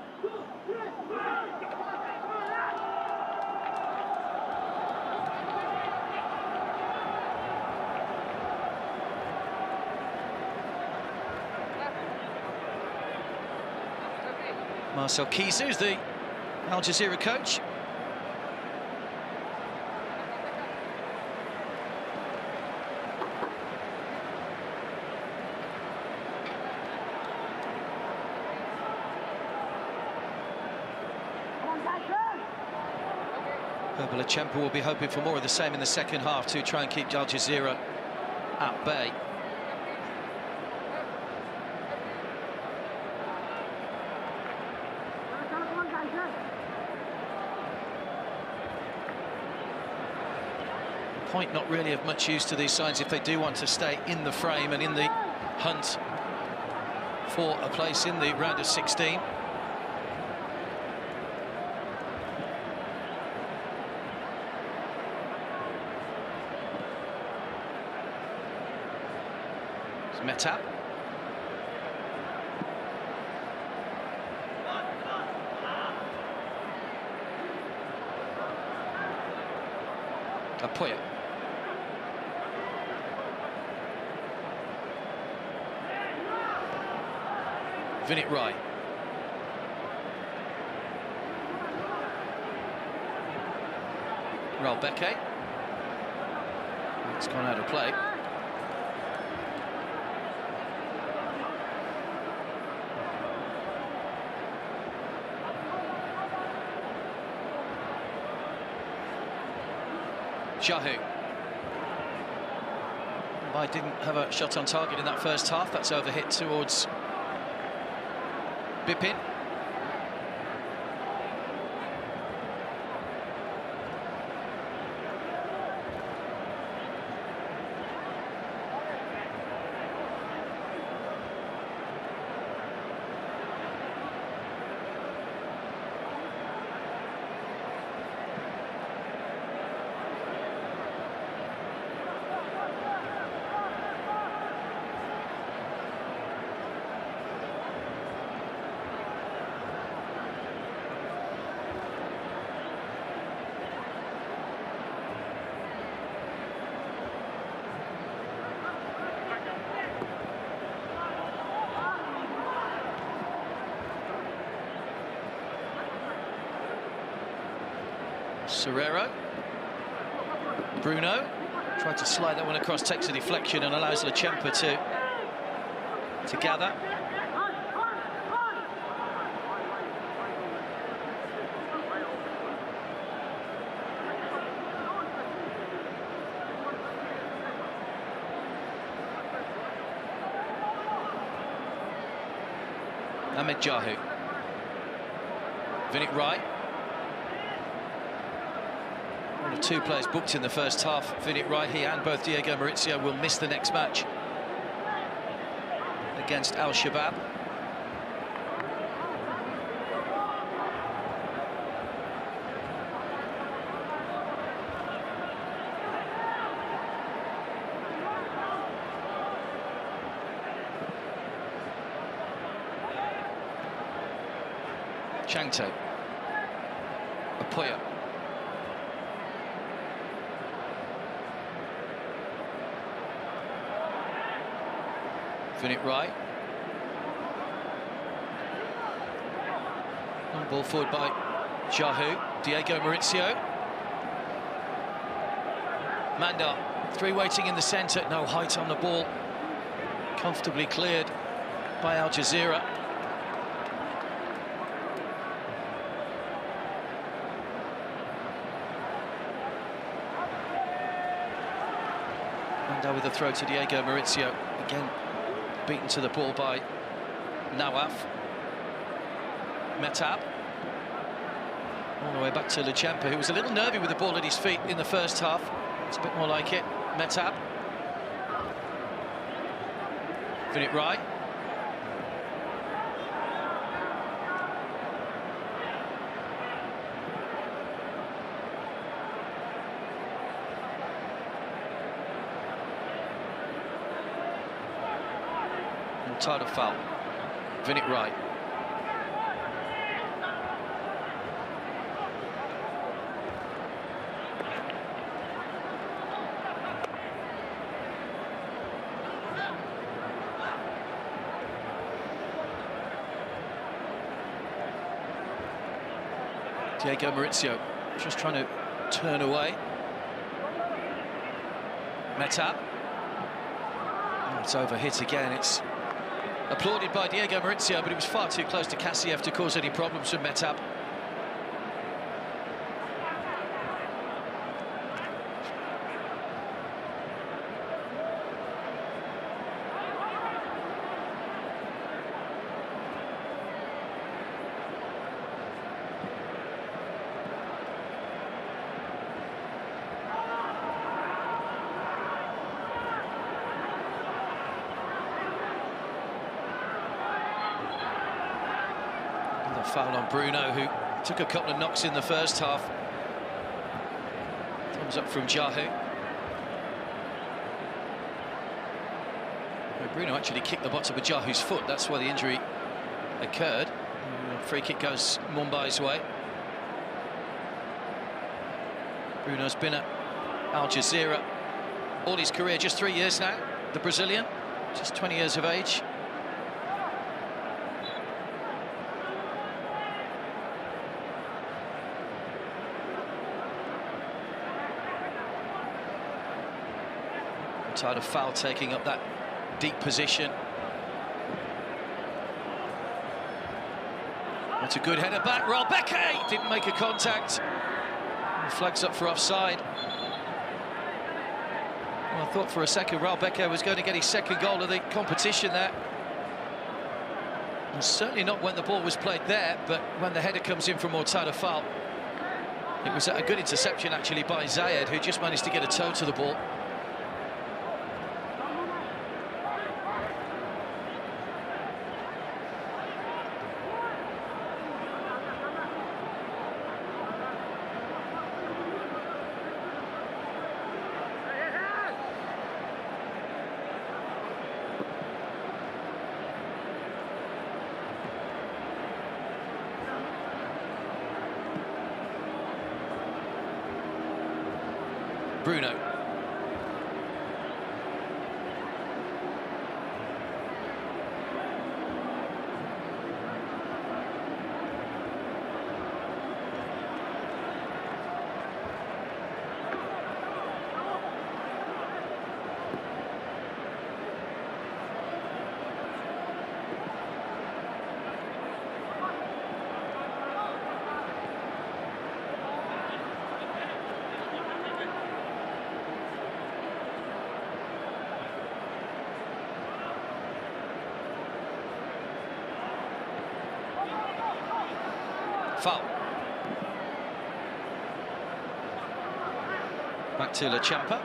Speaker 1: Marcel Kizu is the Al Jazeera coach. Lachempa will be hoping for more of the same in the second half to try and keep Al Jazeera at bay. Point not really of much use to these sides if they do want to stay in the frame and in the hunt for a place in the round of 16. It's Mehtab. Apoya. Vinit Rai. Ralbeke. It's gone out of play. Shahu. Mumbai didn't have a shot on target in that first half. That's overhit towards Bipin. Serrero. Bruno tried to slide that one across, takes a deflection and allows Lachempa to gather. Ahmed Jahu. Vinit Rai. One of two players booked in the first half. Vinit Rai, he and both Diego Maurizio will miss the next match against Al Shabab. Changte. Apoya. Vinit Rai. Long ball forward by Jahu. Diego Maurizio. Mandar. Three waiting in the centre, no height on the ball. Comfortably cleared by Al Jazira. And with a throw to Diego Maurizio. Again, beaten to the ball by Nawaf. Metab. All the way back to Lechempa, who was a little nervy with the ball at his feet in the first half. It's a bit more like it. Metab. Vinit Rai. Tired of foul. Vinit Rai. Diego Maurizio just trying to turn away. Metab. Oh, it's overhit again. It's applauded by Diego Maurizio, but it was far too close to Kassiev to cause any problems for Metab. Foul on Bruno, who took a couple of knocks in the first half. Thumbs up from Jahu. Bruno actually kicked the bottom of Jahu's foot. That's why the injury occurred. Free kick goes Mumbai's way. Bruno's been at Al Jazira all his career, just 3 years now. The Brazilian, just 20 years of age. Tired of foul taking up that deep position. That's a good header back. Ralbeke didn't make a contact. And flags up for offside. Well, I thought for a second Ralbeke was going to get his second goal of the competition there. And certainly not when the ball was played there, but when the header comes in from Mortada foul. It was a good interception actually by Zayed, who just managed to get a toe to the ball. Bruno. Foul. Back to Lechempa.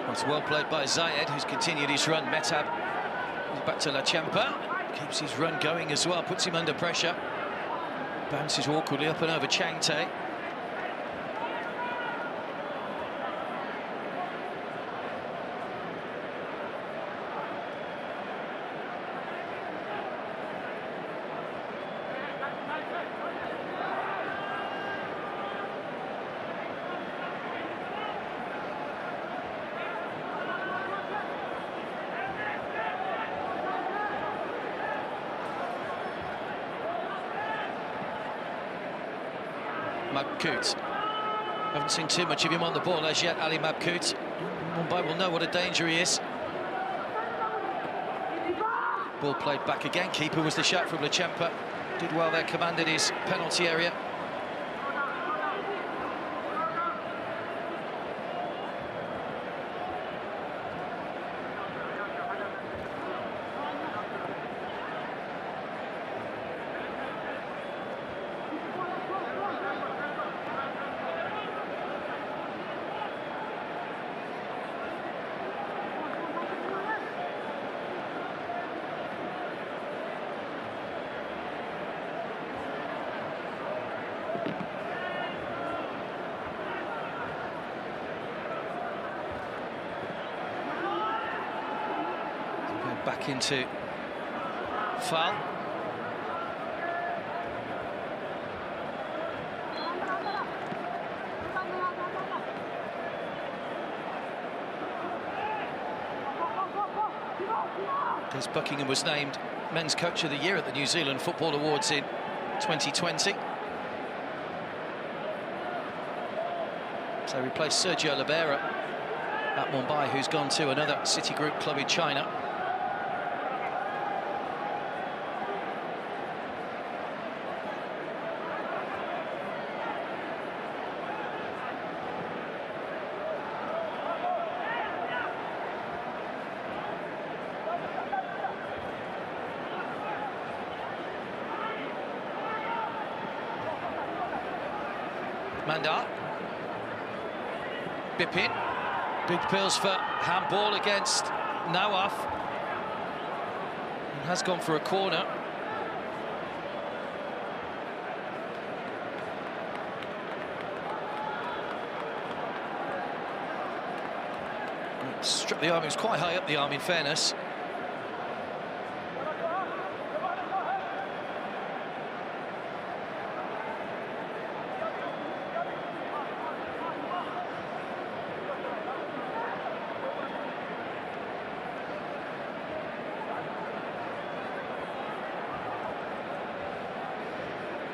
Speaker 1: It's well played by Zayed, who's continued his run. Metab is back to Lechempa. Keeps his run going as well, puts him under pressure. Bounces awkwardly up and over Changte. Mabkut. Haven't seen too much of him on the ball as yet, Ali Mabkut. Mumbai will know what a danger he is. Ball played back again. Keeper was the shot from Lechempa. Did well there, commanded his penalty area. Back into foul. Des Buckingham was named Men's Coach of the Year at the New Zealand Football Awards in 2020. So he replaced Sergio Libera at Mumbai, who's gone to another City Group club in China. Mandar. Bipin. Big pills for handball against Nawaf. He has gone for a corner. Struck the arm, it was quite high up the arm in fairness.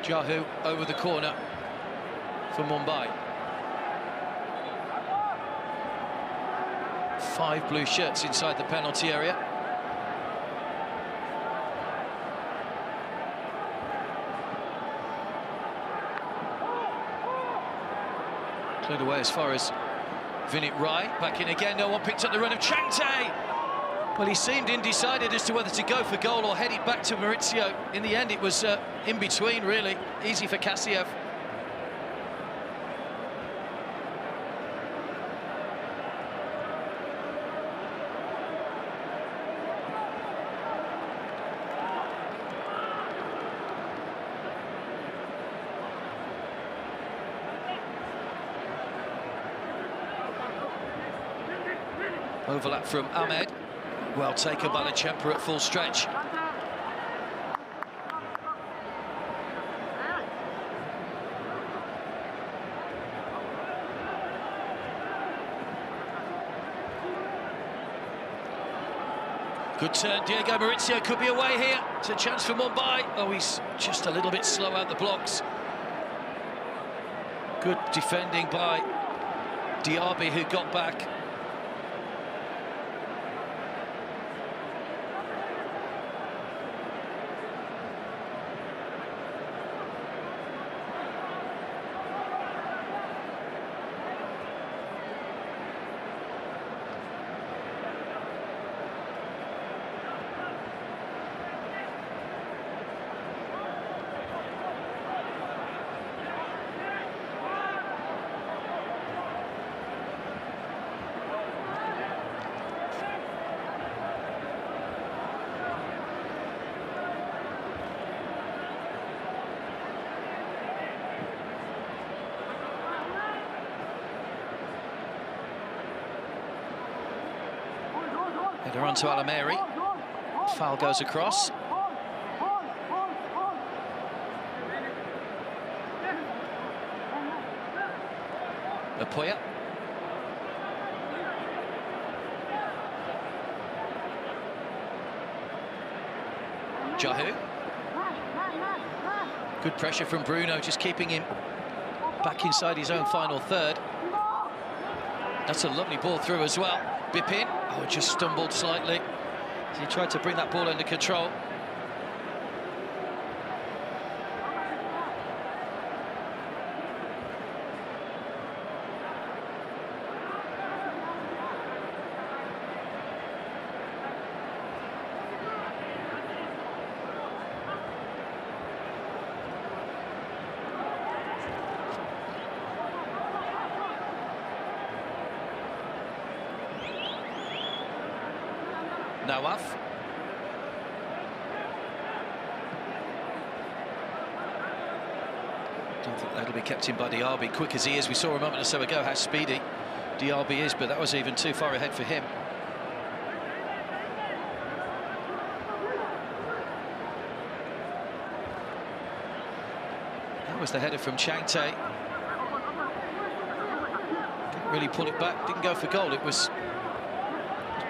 Speaker 1: Jahu over the corner for Mumbai. 5 blue shirts inside the penalty area. Cleared away as far as Vinit Rai. Back in again, no one picked up the run of Changte. Well, he seemed undecided as to whether to go for goal or head it back to Maurizio. In the end, it was in between, really. Easy for Kassiev. Overlap from Ahmed. Well taken by Lechempa at full stretch. Good turn, Diego Maurizio could be away here. It's a chance for Mumbai. Oh, he's just a little bit slow out the blocks. Good defending by Diaby, who got back. Header on to Alameri. Foul goes across. Apoya. Jahu. Good pressure from Bruno, just keeping him back inside his own final third. That's a lovely ball through as well. Bipin, oh, just stumbled slightly. He tried to bring that ball under control. Nawaf. Don't think that'll be kept in by Diaby, quick as he is. We saw a moment or so ago how speedy Diaby is, but that was even too far ahead for him. That was the header from Changte. Didn't really pull it back, didn't go for goal. It was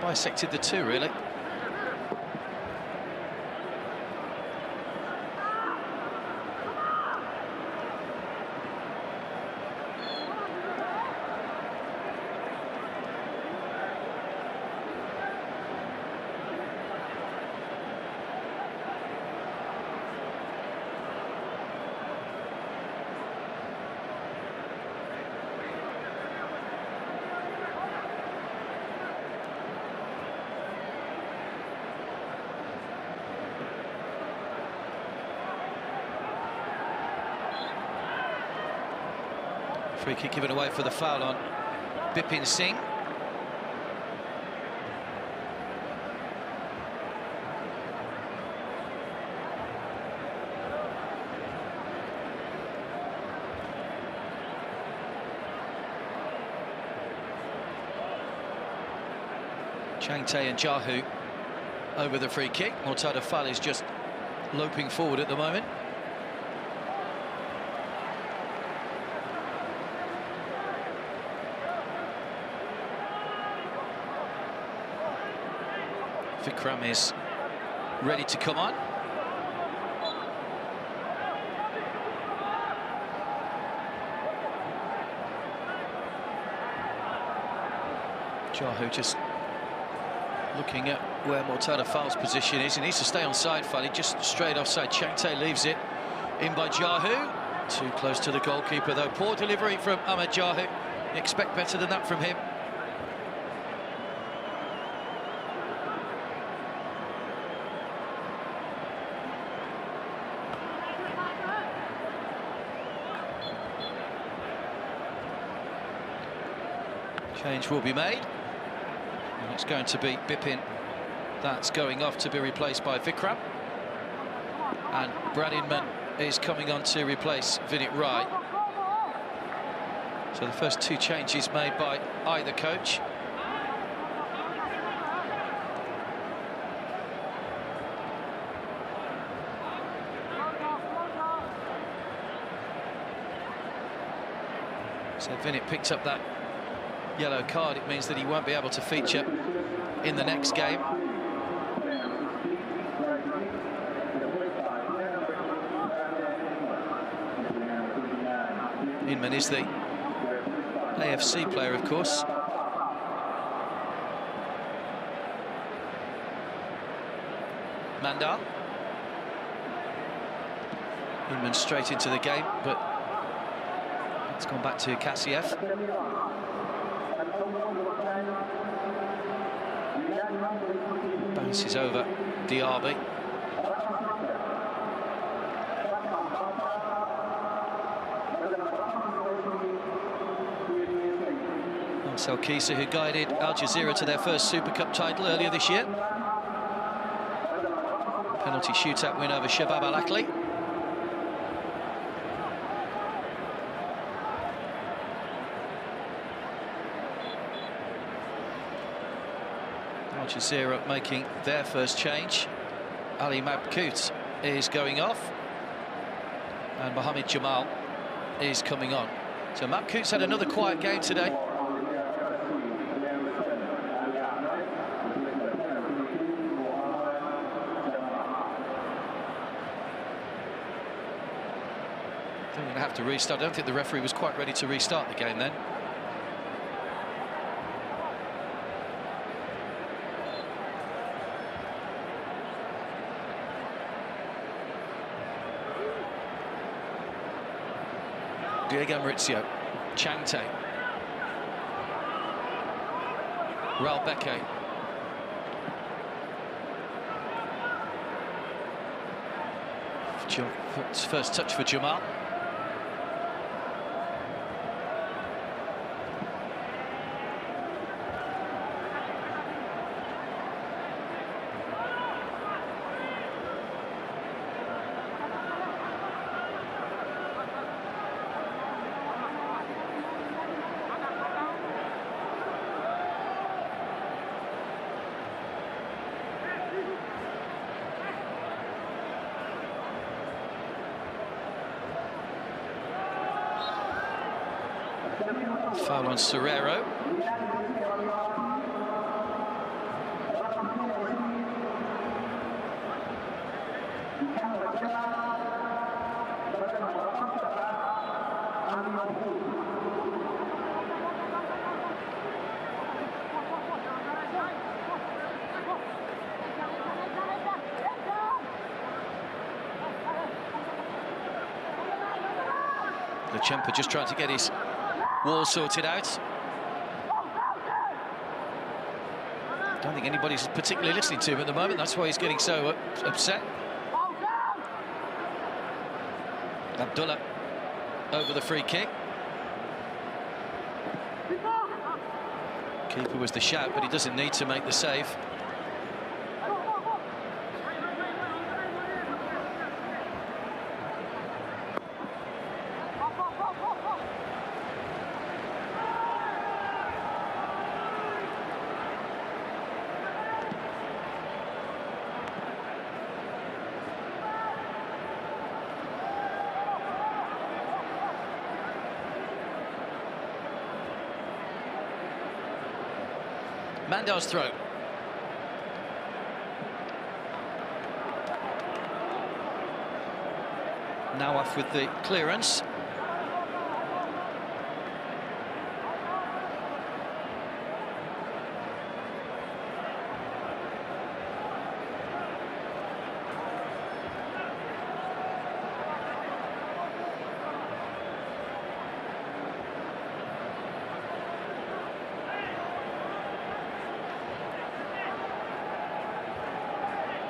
Speaker 1: bisected the two, really. Free kick given away for the foul on Bipin Singh. Changte and Jahu over the free kick. Murtada Fall is just loping forward at the moment. Vikram is ready to come on. Jahu just looking at where Murtada Fall's position is. He needs to stay on side, Fall. He just straight offside. Changte leaves it in by Jahu. Too close to the goalkeeper, though. Poor delivery from Ahmed Jahu. You expect better than that from him. Change will be made, and it's going to be Bipin that's going off to be replaced by Vikram, and Brad Inman is coming on to replace Vinit Rai. So the first two changes made by either coach. So Vinit picked up that yellow card. It means that he won't be able to feature in the next game. Inman is the AFC player, of course. Mandal. Inman straight into the game, but it's gone back to Kassiev. Bounces over Diaby. Marcel Kisa, who guided Al Jazira to their first Super Cup title earlier this year. Penalty shootout win over Shabab Al Ahly. Jazira making their first change. Ali Mabkout is going off, and Mohamed Jamal is coming on. So Mabkout's had another quiet game today. going to have to restart. I don't think the referee was quite ready to restart the game then. Diego Maurizio, Chang Tae, Raul Beke, first touch for Jamal. Foul on Serrero. Lechempa just trying to get his wall sorted out. Don't think anybody's particularly listening to him at the moment. That's why he's getting so upset. Abdullah over the free kick. Keeper was the shout, but he doesn't need to make the save. Mandar's throw. Now off with the clearance.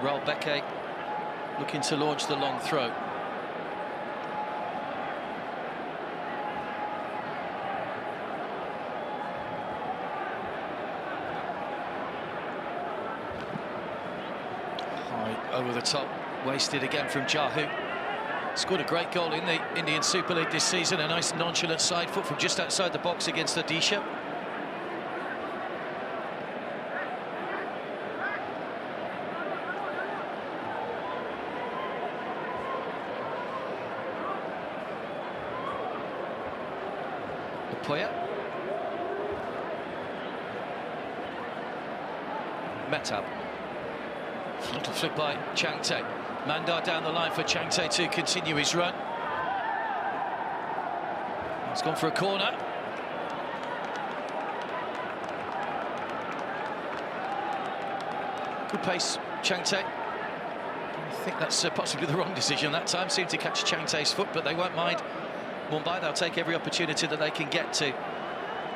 Speaker 1: Raul Beke looking to launch the long throw. High over the top, wasted again from Jahu. Scored a great goal in the Indian Super League this season. A nice nonchalant side foot from just outside the box against Odisha. Metab. Little flick by Chang Tae. Mandar down the line for Chang Tae to continue his run. He's gone for a corner. Good pace, Chang Tae. I think that's possibly the wrong decision that time. Seemed to catch Chang Tae's foot, but they won't mind. Mumbai, they'll take every opportunity that they can get to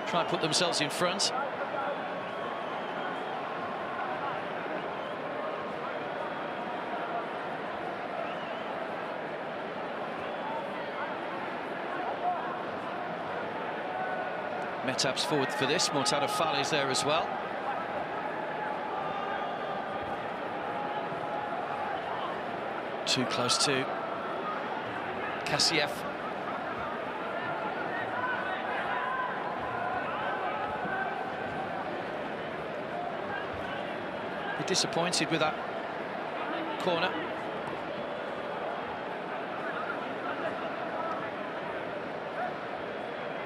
Speaker 1: try and put themselves in front. Metab's forward for this. Mortada Fall is there as well. Too close to Kassiev. Be disappointed with that corner.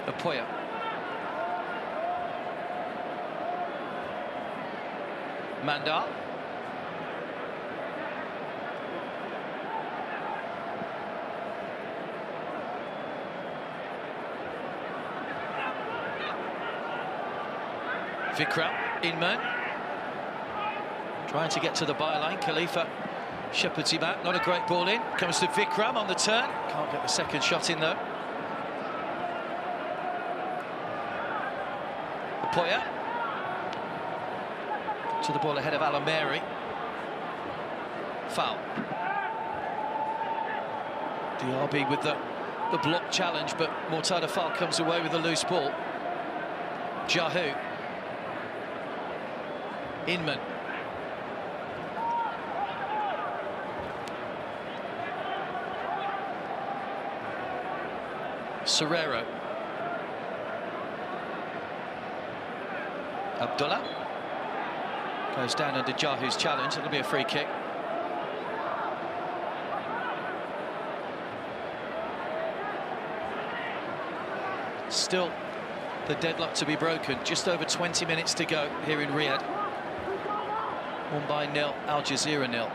Speaker 1: Apoya. Mandar. Vikram, Inman. Trying to get to the byline. Khalifa shepherds him out. Not a great ball in. Comes to Vikram on the turn. Can't get the second shot in though. Poya. To the ball ahead of Alameri. Foul. Diaby with the block challenge, but Mortada Fall comes away with the loose ball. Jahu. Inman. Serrero. Abdullah. Goes down under Jahu's challenge. It'll be a free kick. Still the deadlock to be broken. Just over 20 minutes to go here in Riyadh. Mumbai 0, Al Jazira 0.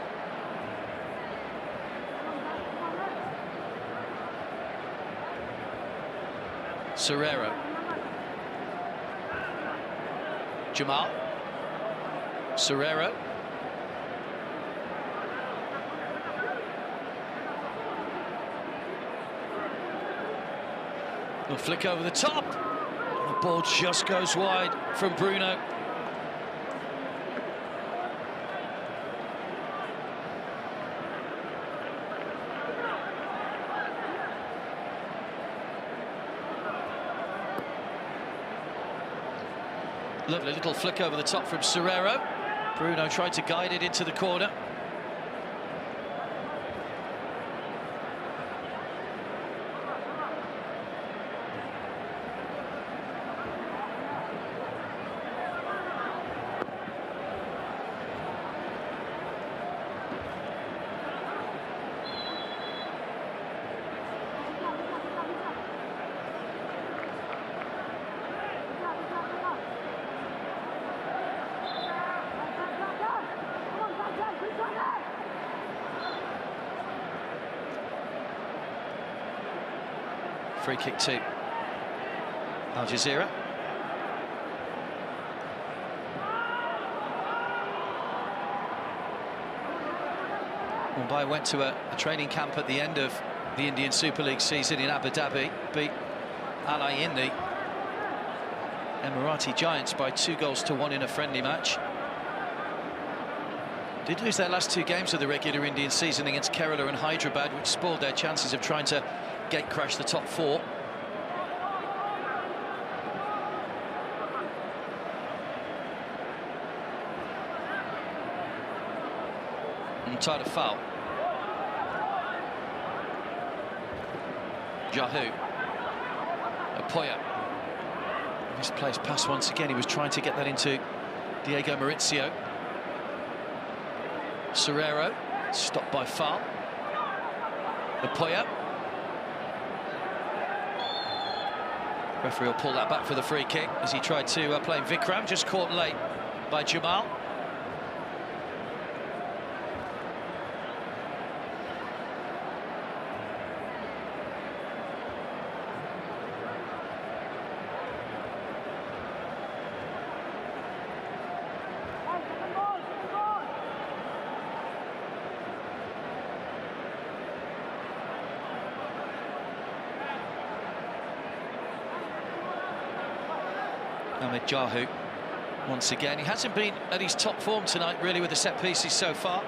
Speaker 1: Serrero. Jamal. Serrero. A flick over the top. The ball just goes wide from Bruno. Lovely little flick over the top from Serrero. Bruno tried to guide it into the corner. Free kick to Al Jazira. Mumbai went to a training camp at the end of the Indian Super League season in Abu Dhabi, beat IND, Emirati Giants, by 2-1 in a friendly match. Did lose their last 2 games of the regular Indian season against Kerala and Hyderabad, which spoiled their chances of trying to gate crash the top 4. Mortada Fall. Jahu. Poya. Misplaced pass once again. He was trying to get that into Diego Maurizio. Serrero. Stopped by Fall. Poya. Referee will pull that back for the free kick as he tried to play Vikram, just caught late by Jamal. Ahmed Jahu once again. He hasn't been at his top form tonight really with the set pieces so far.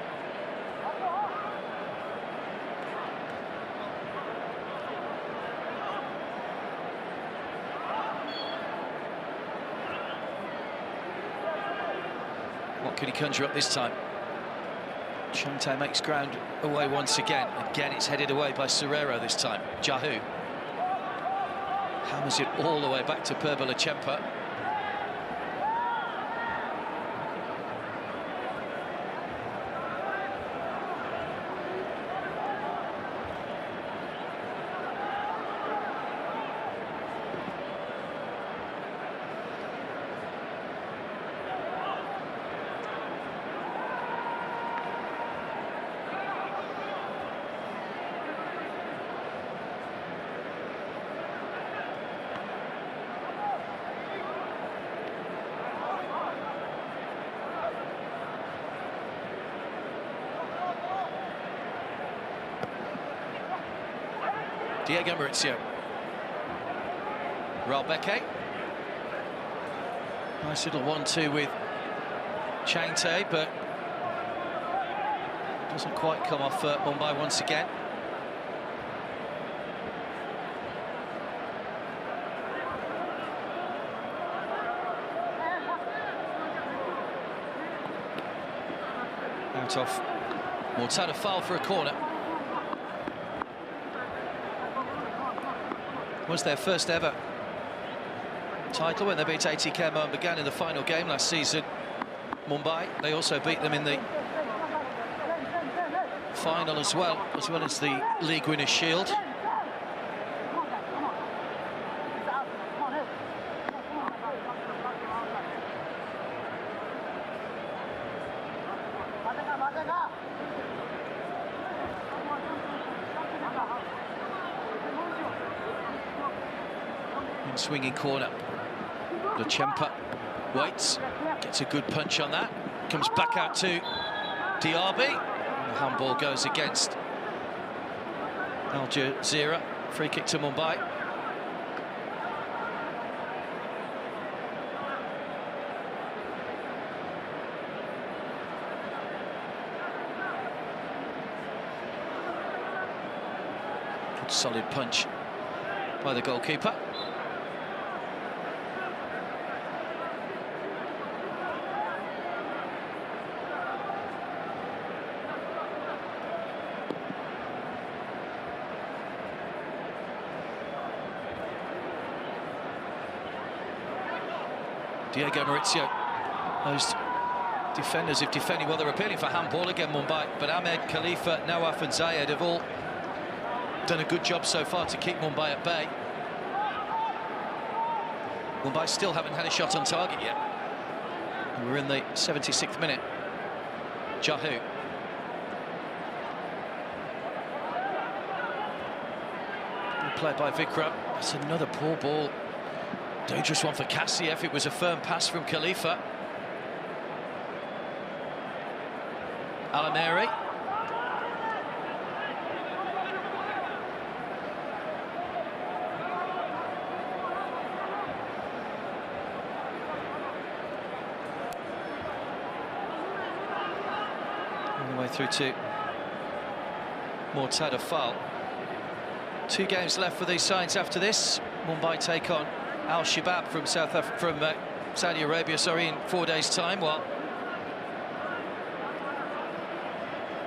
Speaker 1: What could he conjure up this time? Chante makes ground away once again. Again it's headed away by Serrero this time. Jahu hammers it all the way back to Perbalachempa. Diego Maurizio. Ralbeke. Nice little 1-2 with Changte, but doesn't quite come off Mumbai once again. Out off Mortada, foul for a corner. Was their first ever title when they beat ATK Mohan in the final game last season. Mumbai, they also beat them in the final as well as the League Winners' Shield. In swinging corner, Lachempa waits, gets a good punch on that, comes back out to Diaby, and the handball goes against Al Jazira. Free kick to Mumbai. Good solid punch by the goalkeeper. Diego Maurizio. Those defenders, if defending well, they're appealing for handball again, Mumbai. But Ahmed, Khalifa, Nawaf and Zayed have all done a good job so far to keep Mumbai at bay. Mumbai still haven't had a shot on target yet. And we're in the 76th minute. Jahu. Good play by Vikram. That's another poor ball. Dangerous one for Kassiev. It was a firm pass from Khalifa. Alameri. All the way through to Mortada foul. 2 games left for these sides after this. Mumbai take on Al Shabab from Saudi Arabia, in 4 days' time, while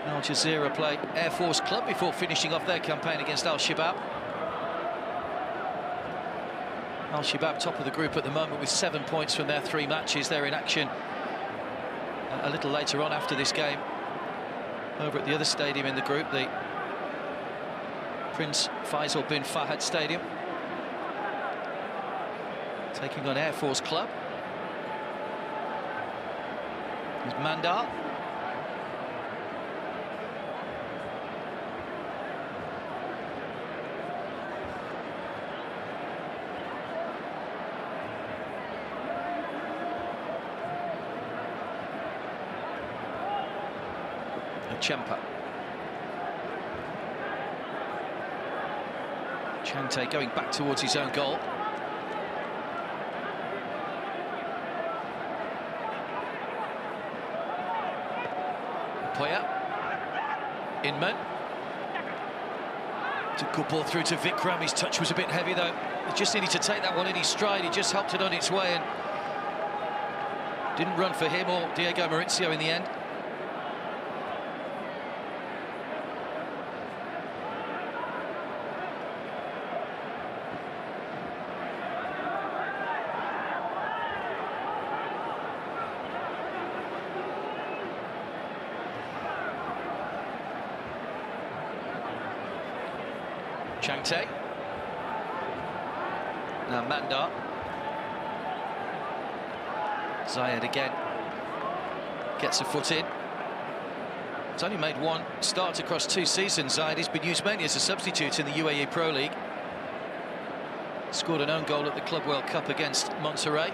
Speaker 1: Al Jazira play Air Force Club before finishing off their campaign against Al Shabab. Al Shabab top of the group at the moment with 7 points from their 3 matches. They're in action a little later on after this game over at the other stadium in the group, the Prince Faisal bin Fahad Stadium. Taking on Air Force Club. There's Mandal. Lachempa. Changte going back towards his own goal. Poya. Inman. It's a good ball through to Vikram. His touch was a bit heavy though. He just needed to take that one in his stride. He just helped it on its way and didn't run for him or Diego Maurizio in the end. Changte. Now Mandar. Zayed again. Gets a foot in. He's only made 1 start across 2 seasons. Zayed has been used mainly as a substitute in the UAE Pro League. Scored an own goal at the Club World Cup against Monterrey.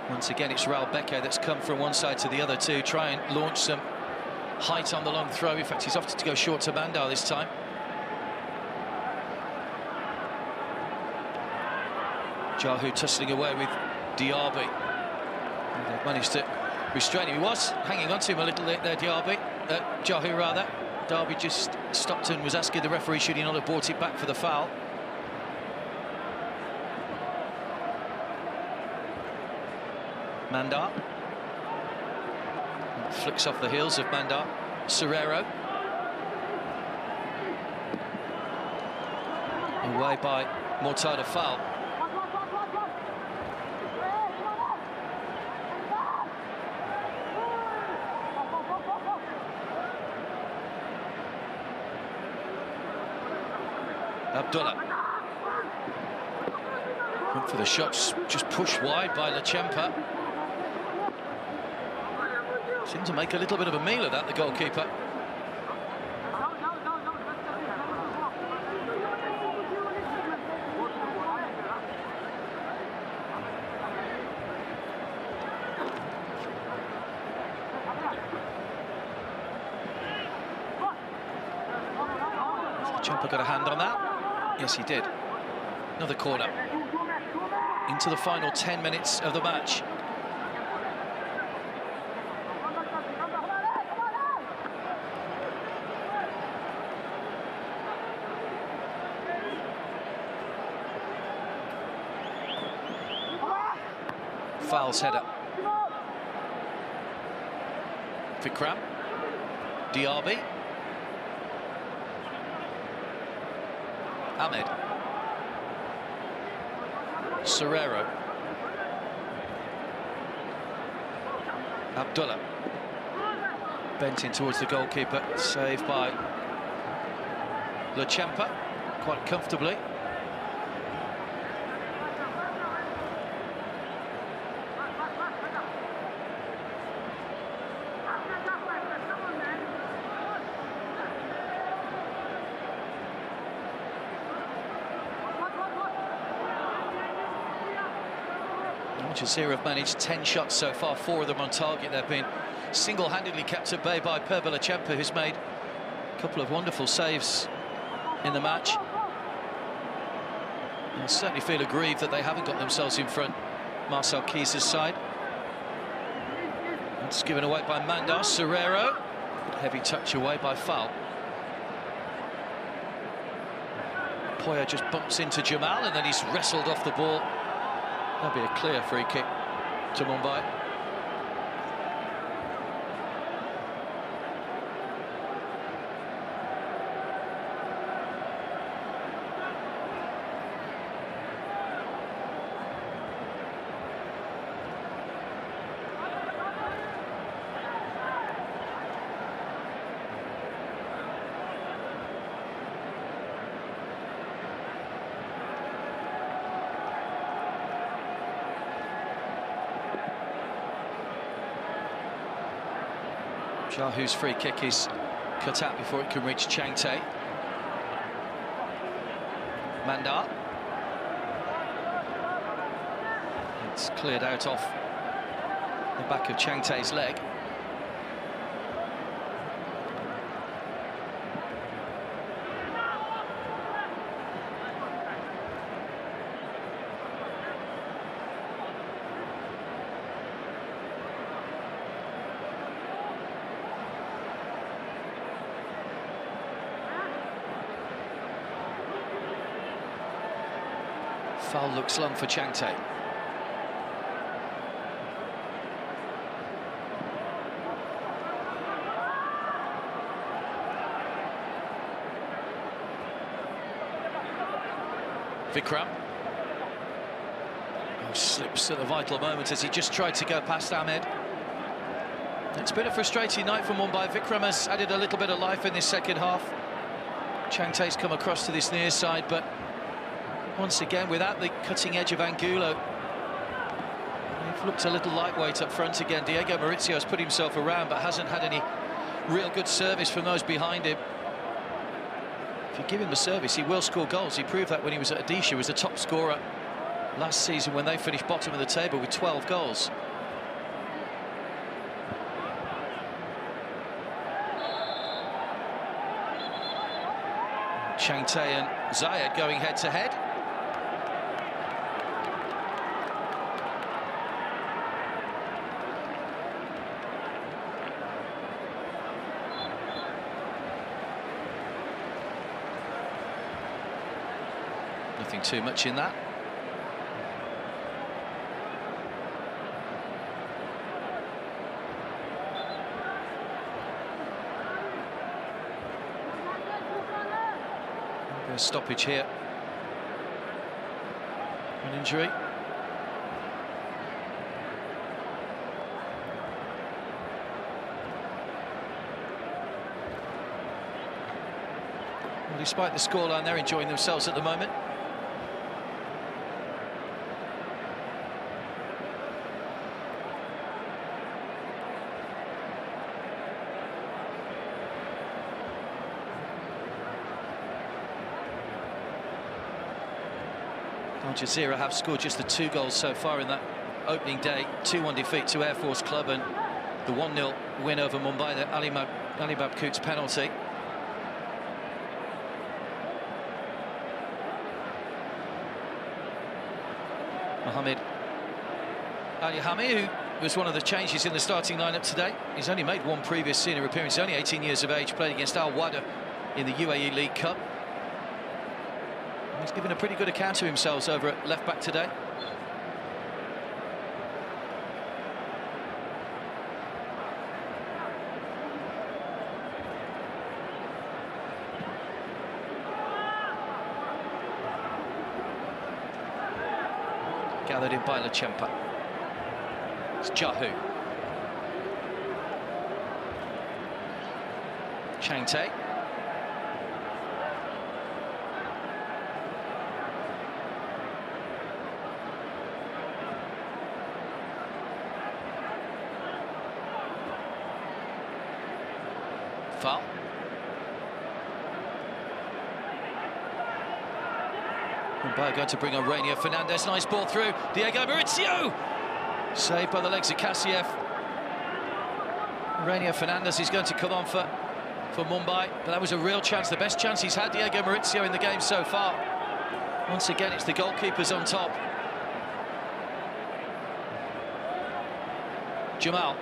Speaker 1: Once again, it's Ralbeke that's come from one side to the other to try and launch some height on the long throw. In fact, he's opted to go short to Mandar this time. Jahu tussling away with Diaby. They've managed to restrain him. He was hanging on to him a little bit there, Jahu rather. Derby just stopped and was asking the referee should he not have brought it back for the foul. Mandar. Flicks off the heels of Mandar. Serrero. Away by Mortada, foul. Abdullah. Went for the shots, just pushed wide by Lechempa. Seemed to make a little bit of a meal of that, the goalkeeper. Lechempa got a hand on that. Yes, he did. Another corner. Into the final 10 minutes of the match. Fouls header. Vikram. Diaby. Ahmed. Serrero. Abdullah. Bent in towards the goalkeeper. Saved by Lechempa quite comfortably. Jazira have managed 10 shots so far, 4 of them on target. They've been single-handedly kept at bay by Perba Lechempa, who's made a couple of wonderful saves in the match. I certainly feel aggrieved that they haven't got themselves in front. Marcel Keys' side. It's given away by Mandar. Serrero. Heavy touch away by foul. Poya just bumps into Jamal and then he's wrestled off the ball. That'll be a clear free kick to Mumbai. Jahu's free kick is cut out before it can reach Changte. Mandar. It's cleared out off the back of Changte's leg. Foul looks long for Changte. Vikram. Oh, slips at the vital moment as he just tried to go past Ahmed. It's been a frustrating night for Mumbai. Vikram has added a little bit of life in this second half. Changte's come across to this near side, but once again, without the cutting edge of Angulo, they've looked a little lightweight up front again. Diego Maurizio has put himself around, but hasn't had any real good service from those behind him. If you give him the service, he will score goals. He proved that when he was at Odisha. He was the top scorer last season when they finished bottom of the table with 12 goals. Changte and Zayed going head-to-head. Nothing too much in that. A stoppage here. An injury. Well, despite the scoreline, they're enjoying themselves at the moment. Jazira have scored just the 2 goals so far in that opening day. 2-1 defeat to Air Force Club and the 1-0 win over Mumbai, the Ali Mabkoot's penalty. Mohamed Ali Hami, who was one of the changes in the starting lineup today. He's only made one previous senior appearance. He's only 18 years of age, played against Al Wada in the UAE League Cup. He's given a pretty good account of himself over at left-back today. Gathered in by Lachempa. It's Jahu. Changte. Foul. Mumbai going to bring on Rainier Fernandez. Nice ball through. Diego Maurizio! Saved by the legs of Kassiev. Rainier Fernandez is going to come on for Mumbai, but that was a real chance, the best chance he's had, Diego Maurizio, in the game so far. Once again, it's the goalkeepers on top. Jamal.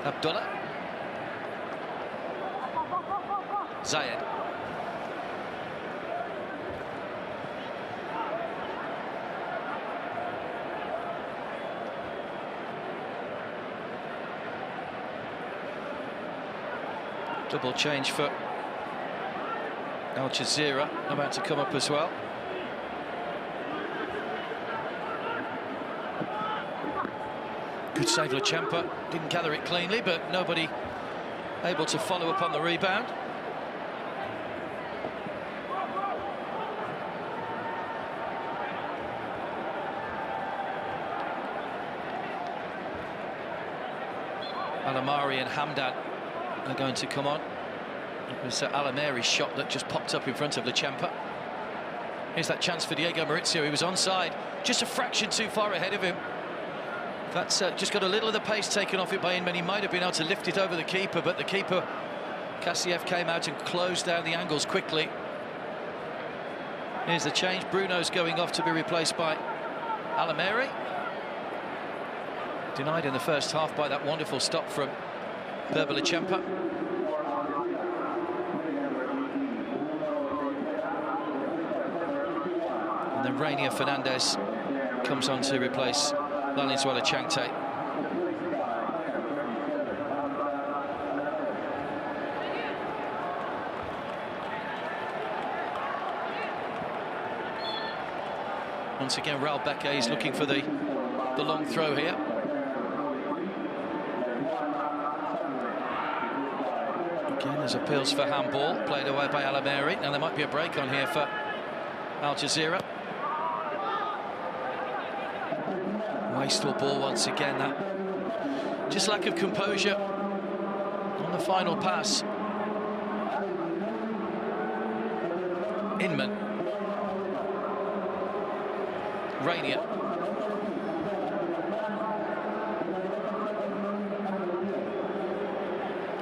Speaker 1: Abdullah. Zayed. Double change for Al Jazira, about to come up as well. Good save, Lachempa. Didn't gather it cleanly, but nobody able to follow up on the rebound. Alamari and Hamdan are going to come on. It was Alamari's shot that just popped up in front of Lachempa. Here's that chance for Diego Maurizio. He was onside, just a fraction too far ahead of him. That's just got a little of the pace taken off it by Inman. He might have been able to lift it over the keeper, but the keeper, Kassiev, came out and closed down the angles quickly. Here's the change. Bruno's going off to be replaced by Alamari. Denied in the first half by that wonderful stop from Lachempa. And then Rainier Fernandez comes on to replace Lalinsuela Changte. Once again, Raul Beke is looking for the long throw here. Again, there's appeals for handball, played away by Alamari. Now there might be a break on here for Al Jazira. Wasteful ball once again. That just lack of composure on the final pass. Rainier.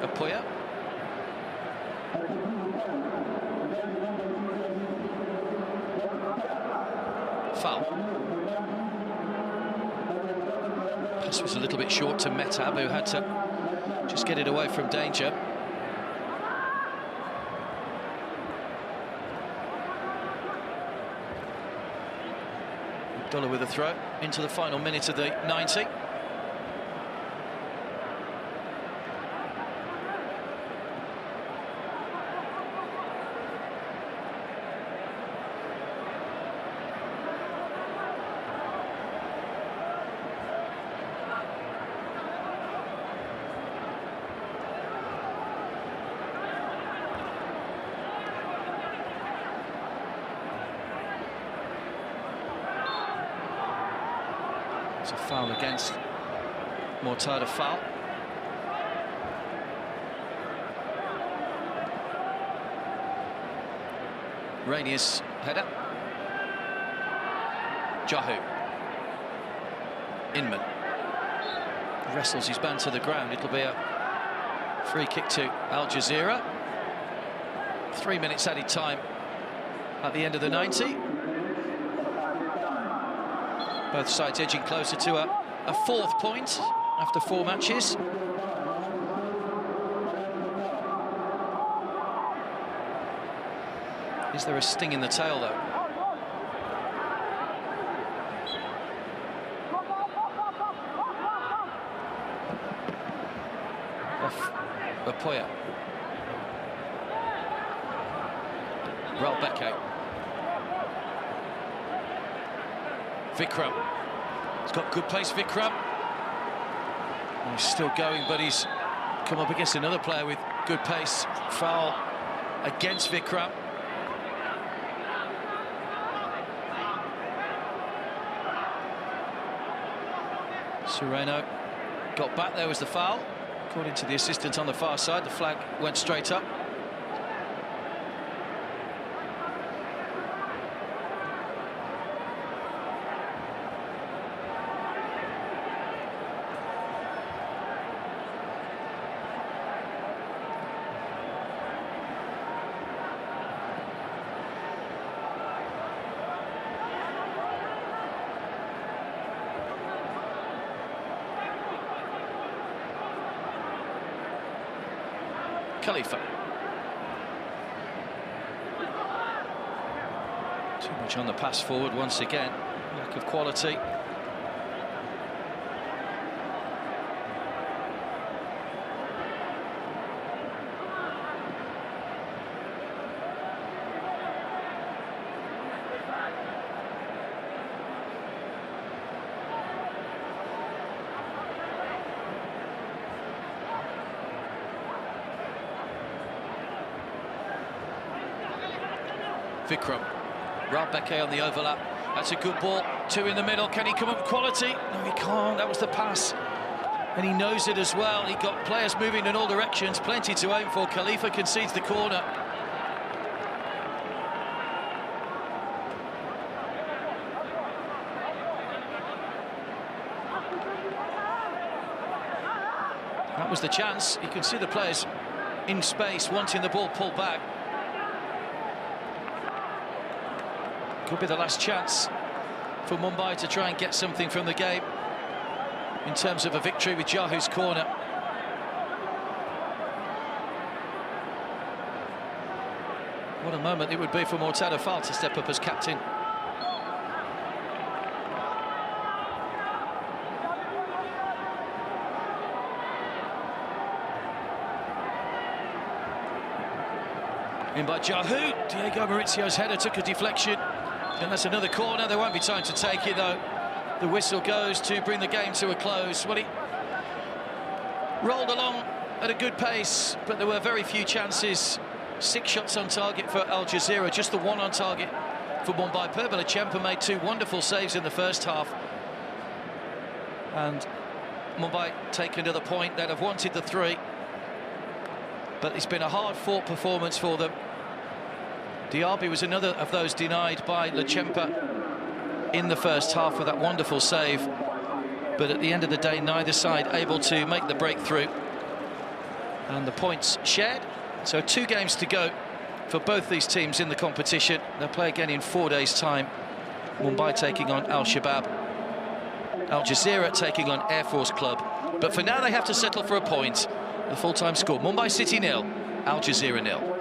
Speaker 1: Apoya. Foul. Pass was a little bit short to Metab, who had to just get it away from danger. Abdullah with a throw into the final minute of the 90. It's a foul against Mortada. Foul. Rainier's header. Jahu. Inman. Wrestles his man to the ground. It'll be a free kick to Al Jazira. 3 minutes added time at the end of the 90. Both sides edging closer to a fourth point after 4 matches. Is there a sting in the tail, though? Off Apoya. Relbeke. Vikram. He's got good pace, Vikram. He's still going, but he's come up against another player with good pace. Foul against Vikram. Sereno got back. There was the foul. According to the assistant on the far side, the flag went straight up. Khalifa. Too much on the pass forward once again. Lack of quality. Vikram. Relbeke on the overlap. That's a good ball. 2 in the middle. Can he come up with quality? No, he can't. That was the pass. And he knows it as well. He got players moving in all directions. Plenty to aim for. Khalifa concedes the corner. That was the chance. You can see the players in space wanting the ball pulled back. Could be the last chance for Mumbai to try and get something from the game in terms of a victory with Jahu's corner. What a moment it would be for Mortada Fall to step up as captain. In by Jahu. Diego Maurizio's header took a deflection. And that's another corner. There won't be time to take it, though. The whistle goes to bring the game to a close. Well, he rolled along at a good pace, but there were very few chances. 6 shots on target for Al Jazira, just the 1 on target for Mumbai. Perbalachempa made 2 wonderful saves in the first half. And Mumbai take another point. They'd have wanted the 3. But it's been a hard-fought performance for them. Diaby was another of those denied by Lachempa. in the first half with that wonderful save. But at the end of the day, neither side able to make the breakthrough. And the points shared. So 2 games to go for both these teams in the competition. They'll play again in 4 days' time. Mumbai taking on Al Shabab. Al Jazira taking on Air Force Club. But for now, they have to settle for a point. The full-time score, Mumbai City 0, Al Jazira 0.